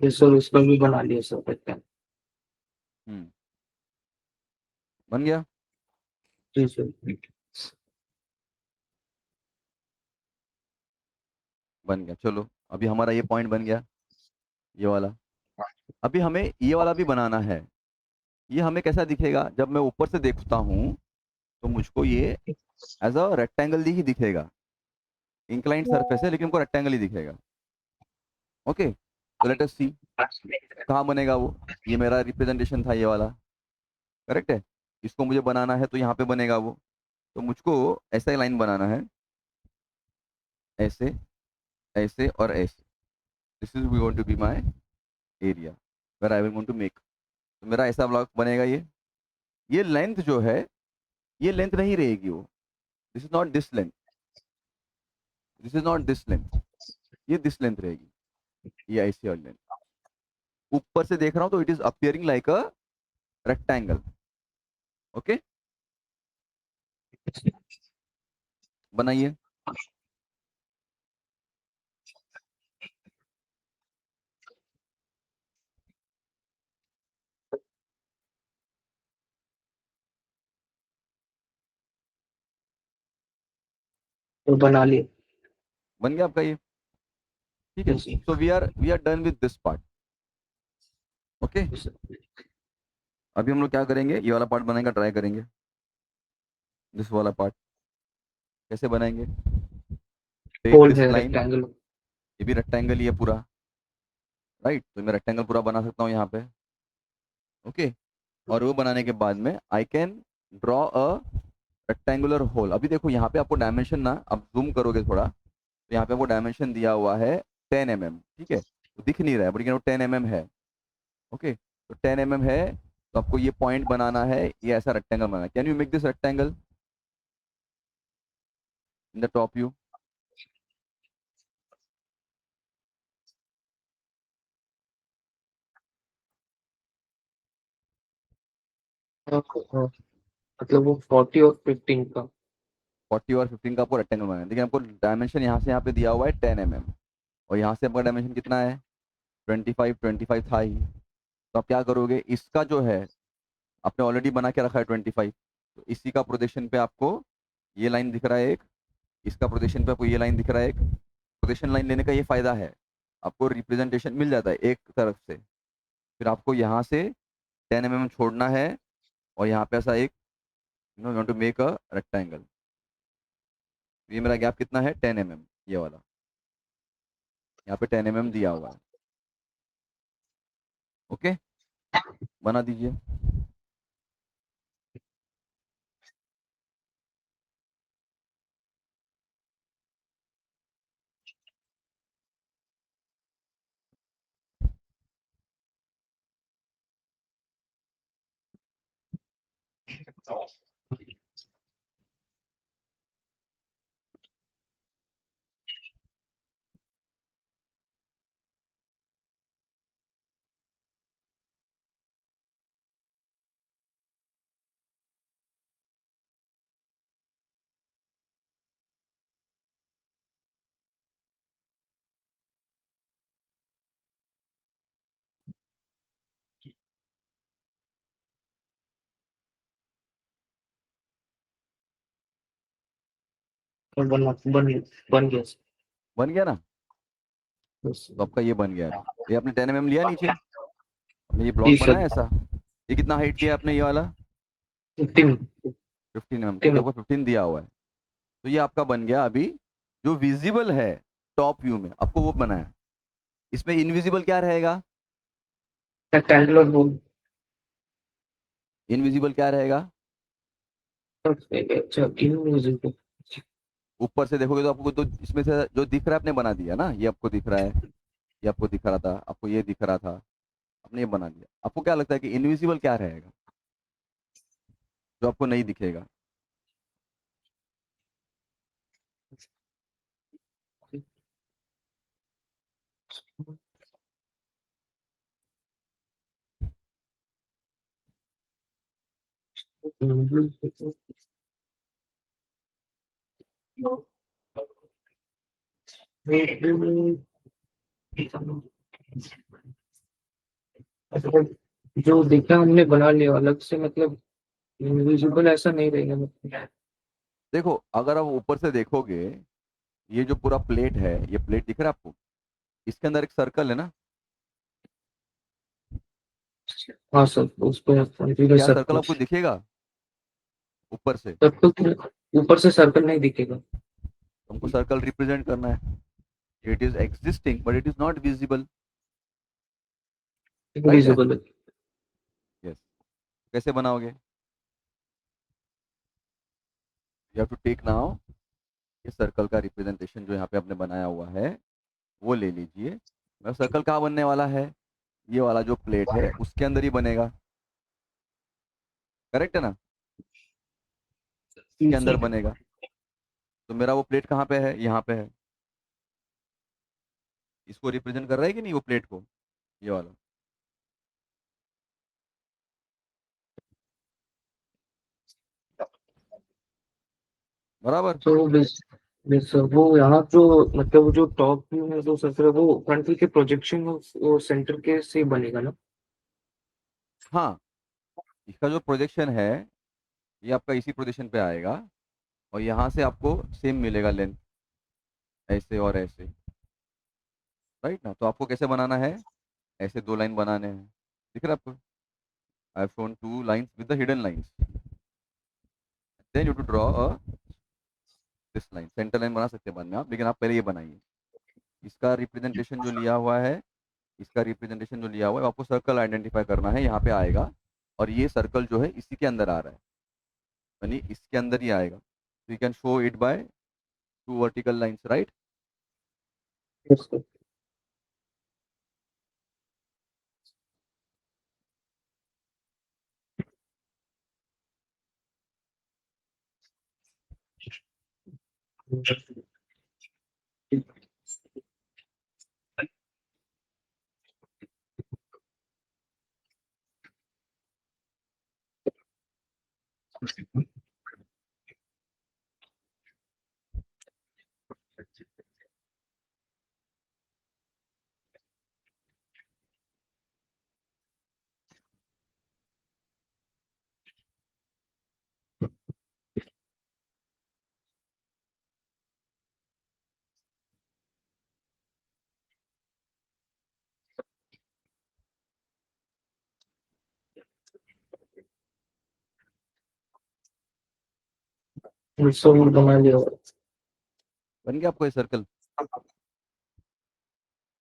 यस सर, इसका भी बना लिया सर पहले। हम्म, बन गया। जी सर। बन गया, चलो अभी हमारा ये पॉइंट बन गया, ये वाला। अभी हमें ये वाला भी बनाना है। ये हमें कैसा दिखेगा, जब मैं ऊपर से देखता हूँ तो मुझको ये एज अ रेक्टेंगल ही दिखेगा, इंक्लाइंट सरफेस है लेकिन हमको रेक्टेंगल ही दिखेगा। ओके, तो लेट अस सी कहाँ बनेगा वो। ये मेरा रिप्रेजेंटेशन था ये वाला, करेक्ट है। इसको मुझे बनाना है तो यहाँ पे बनेगा वो। तो मुझको ऐसा लाइन बनाना है, ऐसे, ऐसे और ऐसे। This is going to be my area where I will going to make. तो मेरा ऐसा ब्लॉक बनेगा ये लेंथ जो है, ये लेंथ नहीं रहेगी वो, this is not this length, this is not this length, ये दिस लेंथ रहेगी, ये ऐसी और लेंथ। ऊपर से देख रहा हूँ तो it is appearing like a rectangle. Okay, बनाइए। तो बना लिया। बन गया आपका ये, ठीक है। Yes sir. So we are done with this part. Okay, yes sir. अभी हम लोग क्या करेंगे, ये वाला पार्ट बनाने का ट्राई करेंगे। दिस वाला पार्ट कैसे बनाएंगे, टेक होल दिस है लाइन, रेक्टेंगल। ये भी रेक्टेंगल ही है पूरा, राइट। तो मैं रेक्टेंगल पूरा बना सकता हूँ यहाँ पे। ओके, और वो बनाने के बाद में I can draw a rectangular hole. अभी देखो यहाँ पे आपको डायमेंशन ना, अब जूम करोगे थोड़ा तो यहाँ पे आपको डायमेंशन दिया हुआ है 10 mm, ठीक है। तो दिख नहीं रहा है बट वो 10 mm है। ओके, तो 10 mm है, तो आपको ये पॉइंट बनाना है, ये ऐसा रेक्टेंगल बनाना है। Can you make this rectangle in the top view. मतलब वो 40 और 15 का। 40 और 15 का आपको रेक्टेंगल बनाना है, लेकिन आपको डायमेंशन यहाँ से यहाँ पे दिया हुआ है 10 mm, और यहाँ से आपका डायमेंशन कितना है, 25 25 था ही। तो आप क्या करोगे, इसका जो है आपने ऑलरेडी बना के रखा है 25, तो इसी का प्रोजेक्शन पे आपको ये लाइन दिख रहा है एक, इसका प्रोजेक्शन पे आपको ये लाइन दिख रहा है एक। प्रोजेक्शन लाइन लेने का ये फायदा है, आपको रिप्रेजेंटेशन मिल जाता है एक तरफ से। फिर आपको यहाँ से 10 mm छोड़ना है, और यहाँ पे ऐसा एक you want to make a rectangle. ये मेरा गैप कितना है, 10 mm, ये वाला, यहाँ पे 10 mm दिया हुआ है। ओके, बना दीजिए। और बन गया सर। बन गया ना? बस तो आपका ये बन गया अभी। ये आपने 10 mm लिया नीचे, आपने ये जी ब्लॉक सर। बनाया ऐसा। ये कितना हाइट दिया आपने ये वाला? 15। 15 mm, ठीक है, 15। ऊपर 15 दिया हुआ है। तो ये आपका बन गया अभी, जो विजिबल है टॉप व्यू में आपको वो बनाया। इसमें इनविजिबल क्या रहेगा? Rectangular whole. इनविजिबल क्या रहेगा? अच्छा इनविजिबल। ऊपर से देखोगे तो आपको तो इसमें से जो दिख रहा है आपने बना दिया ना, ये आपको दिख रहा है, ये आपको दिख रहा था, आपको ये दिख रहा था, आपने ये बना दिया। आपको क्या लगता है कि इनविजिबल क्या रहेगा, जो आपको नहीं दिखेगा? जो दिखा हमने बना लिया अलग से, मतलब इनविजिबल ऐसा नहीं रहेगा मतलब। देखो अगर आप ऊपर से देखोगे, ये जो पूरा प्लेट है, ये प्लेट दिख रहा है आपको, इसके अंदर एक सर्कल है ना? हाँ सर, उस पर कॉन्फ़िगर क्या सर्कल सर्कल। आपको दिखेगा ऊपर से? सर्कल ऊपर से सर्कल नहीं दिखेगा। हमको सर्कल रिप्रेजेंट करना है। It is existing but it is not visible, right है? इनविजिबल। यस। कैसे बनाओगे? You have to take now, ये सर्कल का रिप्रेजेंटेशन जो यहाँ पे आपने बनाया हुआ है वो ले लीजिए। मेरा सर्कल कहाँ बनने वाला है? ये वाला जो प्लेट है उसके अंदर ही बनेगा, करेक्ट है ना? इसके अंदर बनेगा। तो मेरा वो प्लेट कहाँ पे है? यहाँ पे है। इसको रिप्रेजेंट कर रहा है कि नहीं वो प्लेट को, ये वाला? बराबर। तो बस बस वो यहाँ जो मतलब वो जो टॉप व्यू है जो सर्कल है वो फ्रंट व्यू के प्रोजेक्शन वो सेंटर के से बनेगा ना। हाँ, इसका जो प्रोजेक्शन है ये आपका इसी प्रोजेक्शन पे आएगा, और यहाँ से आपको सेम मिलेगा लेंथ, ऐसे और ऐसे, राइट ना? तो आपको कैसे बनाना है? ऐसे दो लाइन बनाने हैं, दिख रहा है आपको? I have shown two lines with the hidden lines, then you to draw a this line, centre line बना सकते हैं बाद में आप, लेकिन आप पहले ये बनाइए। इसका रिप्रेजेंटेशन जो लिया हुआ है, इसका रिप्रेजेंटेशन जो लिया हुआ है, आपको सर्कल आइडेंटिफाई करना है, यहाँ पे आएगा। और ये सर्कल जो है इसी के अंदर आ रहा है, यानी इसके अंदर ही आएगा। तो you can show it by two vertical lines, right? Yes, sir. सब बना लिया। बन गया आपको ये सर्कल?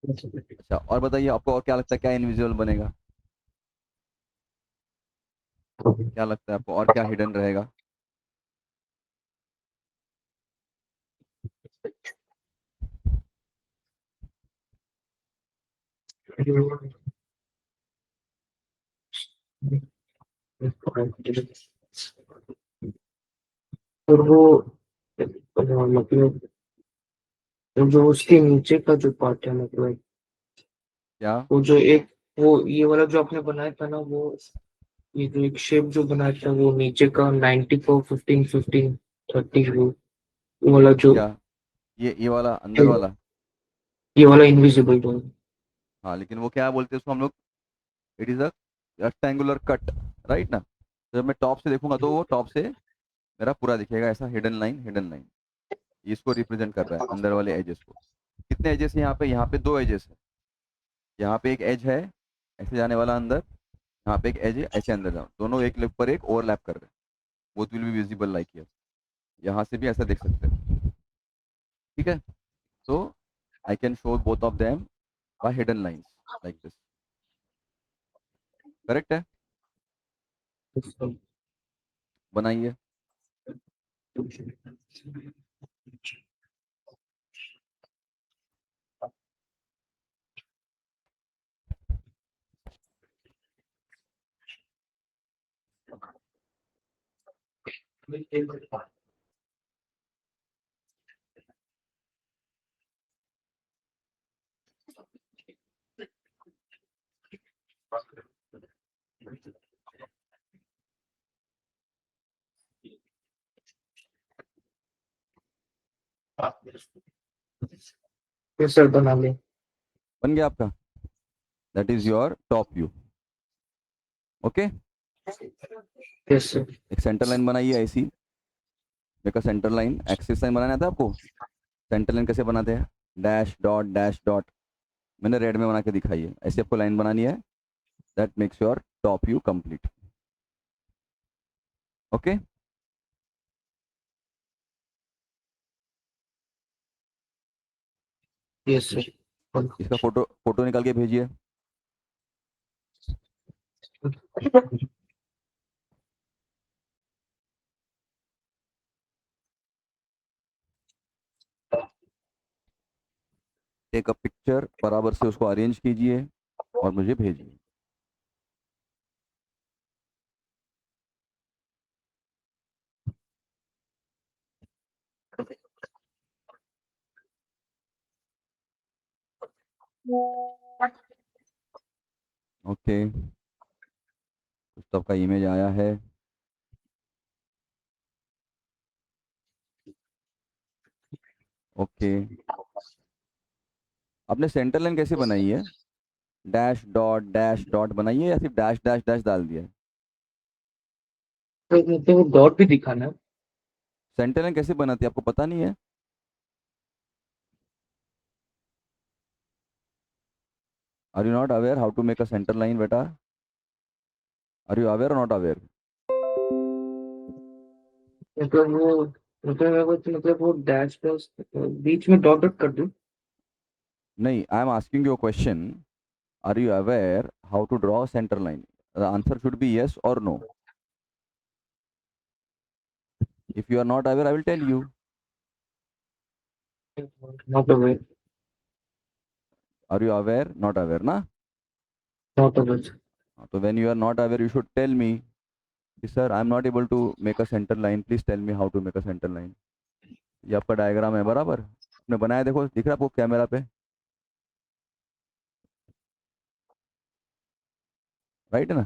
अच्छा, और बताइए आपको और क्या लगता है, क्या इनविजिबल बनेगा? क्या लगता है आपको और क्या हिडन रहेगा? और वो मतलब जो उसके नीचे का जो पार्ट है मतलब क्या? वो जो एक वो ये वाला जो आपने बनाया था ना वो ये जो एक शेप जो बनाया था वो नीचे का 90 को 15 15 30 वो वाला जो क्या ये वाला अंदर वाला? ये वाला इनविजिबल जो है। हाँ, लेकिन वो क्या बोलते हैं उसको हम लोग? It is a rectangular cut, right ना? तो जब मैं टॉप से देखूंगा तो वो टॉप से मेरा पूरा दिखेगा ऐसा, हिडन लाइन हिडन लाइन। इसको रिप्रेजेंट कर रहा है, अंदर वाले एजेस को। कितने एजेस है यहाँ पे 2 एजेस है। यहाँ पे एक एज है ऐसे जाने वाला अंदर, यहाँ पे एक एज है ऐसे अंदर जाओ, दोनों एक लेग पर एक ओवरलैप कर रहे हैं। Both will be visible like here. यहाँ से भी ऐसा देख सकते हैं। ठीक है, तो I can show both of them by hidden lines like this. Correct है, बनाइए। यस सर, बना ले। बन गया आपका, that is your top view. Okay, yes sir. एक सेंटर लाइन बनाइए ऐसी। Make a centre line, axis line बनाना था आपको। सेंटर लाइन कैसे बनाते हैं, डैश डॉट, मैंने रेड में बना के दिखाई है, ऐसे आपको लाइन बनानी है। That makes your top view complete. Okay, yes sir. इसका फोटो फोटो निकाल के भेजिए। टेक अ पिक्चर, बराबर से उसको अरेंज कीजिए और मुझे भेजिए। ओके, कुछ तो आपका इमेज आया है। ओके, आपने सेंटर लाइन कैसे बनाई है, डैश डॉट बनाई है या सिर्फ डैश डैश डैश डाल दिया है? तो वो डॉट भी दिखाना है। सेंटर लाइन कैसे बनाती है आपको पता नहीं है? Are you not aware how to make a centre line बेटा? आर यू अवेयर और नॉट अवेयर? मतलब वो, मतलब मेरे को तो मतलब वो डैश डैश बीच में डॉट डॉट कर दूं। नहीं, I am asking you question, are you aware how to draw centre line? The answer should be yes or no. If you are not aware, I will tell you. Not aware. Are you aware? Not aware, na? Not aware. So when you are not aware, you should tell me, sir, I am not able to make a center line. Please tell me how to make a center line. ये आपका diagram है बराबर, आपने बनाया, देखो दिख रहा है आपको कैमरा पे, राइट है ना?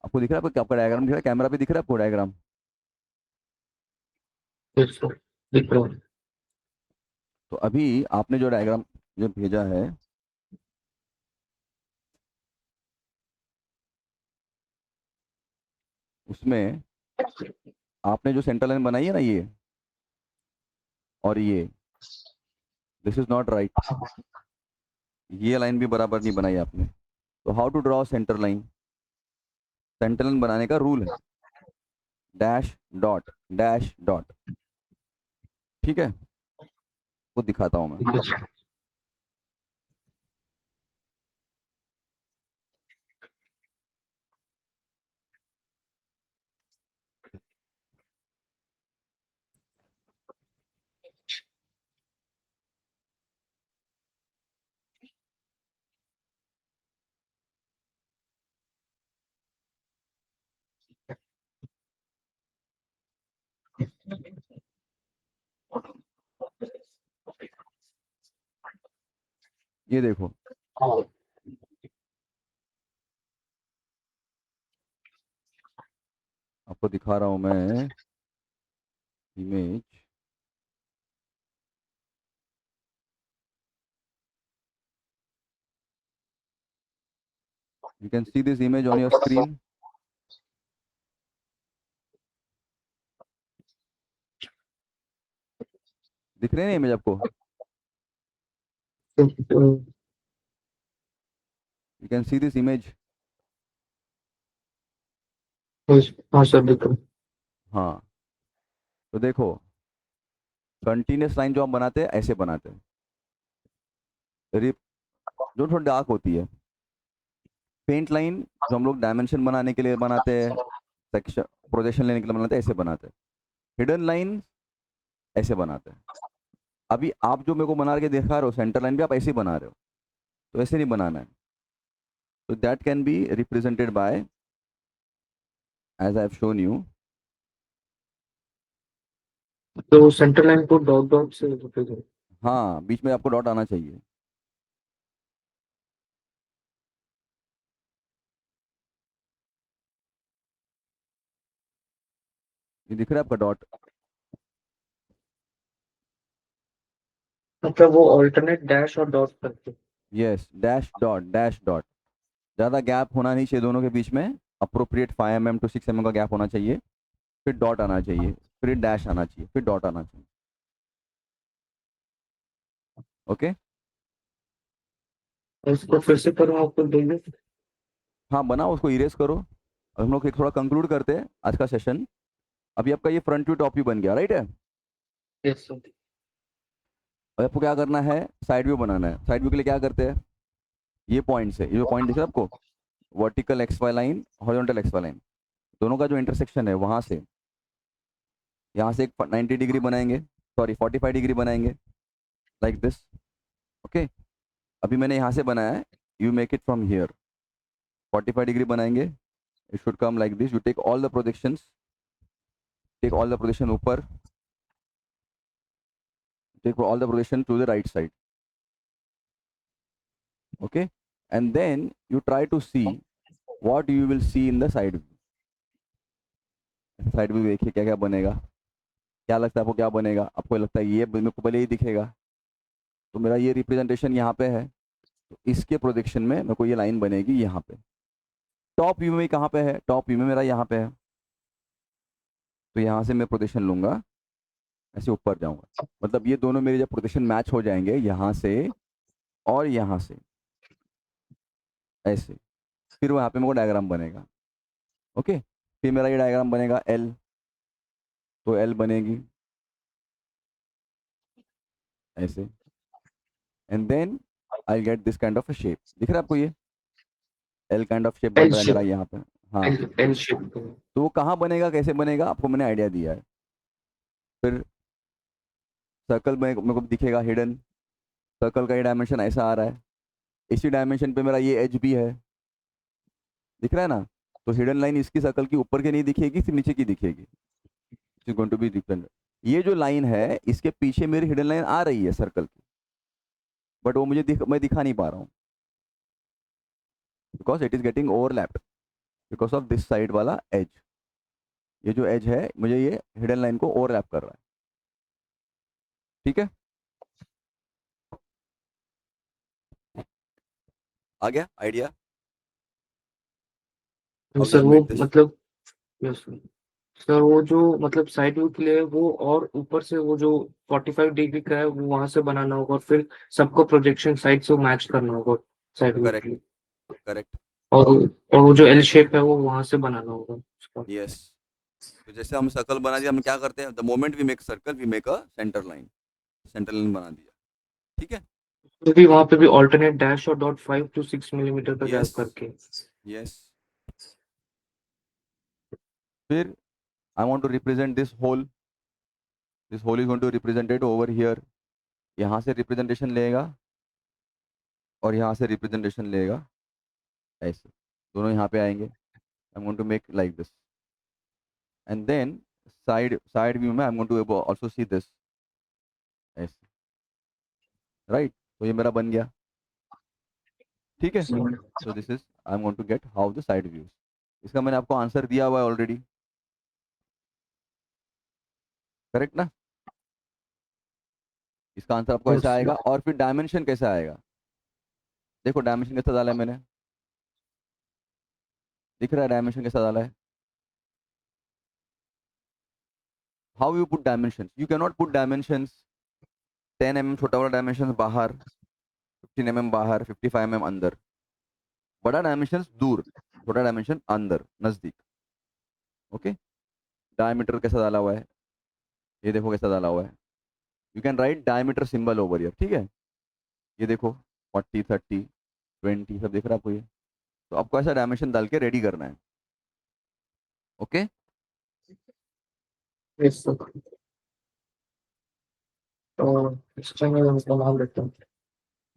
आपको दिख रहा है आपको, आपका डायग्राम दिख रहा है, कैमरा पे दिख रहा है आपको डायग्राम। यस सर, दिख रहा है। तो अभी आपने जो डायग्राम जो भेजा है, उसमें आपने जो सेंटर लाइन बनाई है ना, ये और ये, दिस इज नॉट राइट। ये लाइन भी बराबर नहीं बनाई आपने। तो how to draw centre line? Centre line बनाने का रूल है डैश डॉट। ठीक है, वो दिखाता हूँ मैं। Yes sir. ये देखो, हाँ। आपको दिखा रहा हूँ मैं image. You can see this image on your screen. दिख रहे हैं इमेज आपको? You can see this image? हाँ सर दिख रहा है। हाँ, तो देखो, कंटिन्यूस लाइन जो हम बनाते हैं ऐसे बनाते हैं, रिप जो थोड़ी डार्क होती है। पेंट लाइन जो हम लोग डायमेंशन बनाने के लिए बनाते हैं, सेक्शन प्रोजेक्शन लेने के लिए बनाते हैं, ऐसे बनाते हैं। हिडन लाइन ऐसे बनाते हैं। अभी आप जो मेरे को बना के दिखा रहे हो सेंटर लाइन भी आप ऐसे ही बना रहे हो, तो ऐसे नहीं बनाना है। तो that can be represented by, as I have shown you. तो सेंटर लाइन को डॉट डॉट से represent- हाँ, बीच में आपको डॉट आना चाहिए। ये दिख रहा है आपका डॉट? मतलब वो ऑल्टरनेट डैश और डॉट करके। Yes, dash dot dash dot. ज़्यादा गैप होना नहीं चाहिए दोनों के बीच में। अप्रोप्रिएट 5 mm टू 6 mm का गैप होना चाहिए। फिर डॉट आना चाहिए, फिर डैश आना चाहिए, फिर डॉट आना चाहिए। ओके। और इसको फिर से करो आपको देंगे। हाँ, बनाओ, उसको इरेज करो। अब हम लोग एक थोड़ा कंक्लूड करते हैं आज का सेशन। अभी आपका ये फ्रंट व्यू टॉप व्यू बन गया, राइट है? Yes sir. अब आपको क्या करना है, साइड व्यू बनाना है। साइड व्यू के लिए क्या करते हैं, ये पॉइंट से, ये जो पॉइंट दिख रहा है आपको, vertical X Y line, horizontal X Y line, दोनों का जो इंटरसेक्शन है वहाँ से, यहाँ से एक 90 डिग्री बनाएंगे, सॉरी 45 डिग्री बनाएंगे, लाइक दिस। ओके, अभी मैंने यहाँ से बनाया है, you make it from here, 45 degree बनाएंगे। It should come like this. You take all the projections, take all the projection ऊपर, take all the projection to the right side. Okay, and then you try to see what you will see in the side view. Side view देखिए क्या क्या बनेगा। क्या लगता है आपको, क्या बनेगा? आपको लगता है ये मेरे को पहले ही दिखेगा, तो मेरा ये रिप्रेजेंटेशन यहाँ पे है, तो इसके प्रोजेक्शन में मेरे को ये लाइन बनेगी यहाँ पे। टॉप व्यू में कहाँ पे है, टॉप व्यू में मेरा यहाँ पे है, तो यहाँ से मैं प्रोजेक्शन लूंगा, ऐसे ऊपर जाऊंगा। मतलब ये दोनों मेरे जब प्रोजेक्शन मैच हो जाएंगे यहाँ से और यहाँ से, ऐसे, फिर वहाँ पे मेरे को डायग्राम बनेगा। ओके, फिर मेरा ये डायग्राम बनेगा एल, तो एल बनेगी ऐसे, and then I get this kind of a shape. दिख रहा है आपको ये एल काइंड ऑफ शेप बन एल रहा है मेरा शेप। यहाँ पे? हाँ। L shape. तो वो कहाँ बनेगा, कैसे बनेगा, आपको मैंने आइडिया दिया है। फिर सर्कल में मेरे को दिखेगा हिडन, सर्कल का ये डायमेंशन ऐसा आ रहा है, इसी डायमेंशन पे मेरा ये एज भी है, दिख रहा है ना? तो हिडन लाइन इसकी सर्कल की ऊपर की नहीं दिखेगी, सिर्फ नीचे की दिखेगी। It's going to be different. ये जो लाइन है इसके पीछे मेरी हिडन लाइन आ रही है सर्कल की, बट वो मुझे मैं दिखा नहीं पा रहा हूँ, because it is getting overlapped because of this side वाला एज। ये जो एज है मुझे ये हिडन लाइन को ओवरलैप कर रहा है। ठीक है, आ गया idea? How do sir you वो मेक दिस? मतलब यस सर। सर वो जो मतलब साइड व्यू के लिए वो और ऊपर से वो जो 45 डिग्री का है वो वहां से बनाना होगा और फिर सबको प्रोजेक्शन साइड से मैच करना होगा साइड व्यू के करेक्ट, लिए। करेक्ट। और और वो जो एल शेप है वो वहां से बनाना होगा उसका। यस, तो जैसे हम सर्कल बना दिया, हम क्या करते हैं, the moment we make circle we make a centre line, centre line बना दिया। ठीक है। तो भी वहां पे भी ऑल्टरनेट डैश और डॉट 5 to 6 मिलीमीटर का यस, गैप करके। यस। फिर I want to represent this whole is going to represented over here. यहाँ से रिप्रेजेंटेशन लेगा और यहाँ से रिप्रेजेंटेशन लेगा, ऐसे दोनों यहाँ पे आएंगे। I am going to make like this, and then side view में I am going to also see this, ऐसे, राइट? तो ये मेरा बन गया। ठीक है, तो this is, I am going to get how the side views. इसका मैंने आपको आंसर दिया हुआ है ऑलरेडी, करेक्ट ना? इसका आंसर आपको ऐसा यस। आएगा। और फिर डायमेंशन कैसा आएगा, देखो डायमेंशन कैसा डाला है मैंने, दिख रहा है डायमेंशन कैसा डाला है? How you put dimension, you can not put dimension 10 mm छोटा वाला डायमेंशन बाहर, 15 mm बाहर, 55 mm अंदर, बड़ा डायमेंशन दूर, छोटा डायमेंशन अंदर नजदीक। ओके, डायमीटर कैसा डाला हुआ है, ये देखो कैसा डाला हुआ है। You can write diameter symbol over here, ठीक है। ये देखो 40 30 20 सब दिख रहा है आपको ये। तो आपको ऐसा डायमेंशन डाल के रेडी करना है। Okay, yes sir. तो इसका मैं बना लेता हूँ।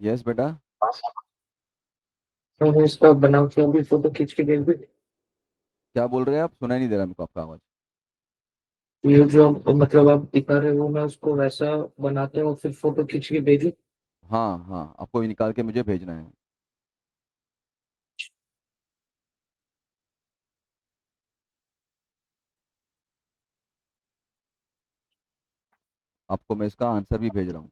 यस बेटा। तो मैं इसका बना के अभी फोटो खींच के भेज दूँ। क्या बोल रहे हैं आप, सुनाई नहीं दे रहा मेरे को आपका आवाज। ये जो मतलब आप दिखा रहे हो मैं उसको वैसा बनाते हैं और फिर फोटो खींच के भेजूँ। हाँ हाँ, आपको ये निकाल के मुझे भेजना है। आपको मैं इसका आंसर भी भेज रहा हूँ।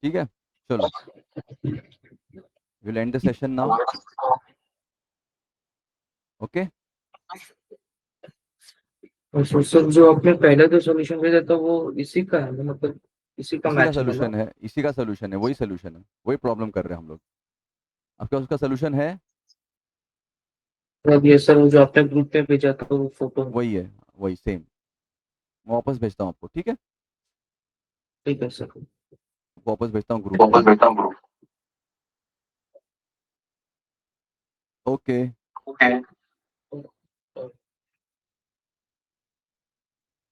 ठीक है, चलो, will and the session now. Okay, और सर जो आपने पहले जो सोल्यूशन भेजा था वो इसी का है मतलब इसी का इसी का मैचिंग है ना। सोल्यूशन है, इसी का सोल्यूशन है, वही सोल्यूशन है, वही प्रॉब्लम कर रहे हैं हम लोग। आपके पास उसका सोल्यूशन है? तो अब ये सर वो जो आपने ग्रुप पे भेजा था वो फोटो। वही है, वही सेम। मैं वापस भेजता हूँ आपको, ठीक है। ठीक है सर। वापस भेजता हूँ ग्रुप वापस पे। भेजता हूँ। ओके। ओके।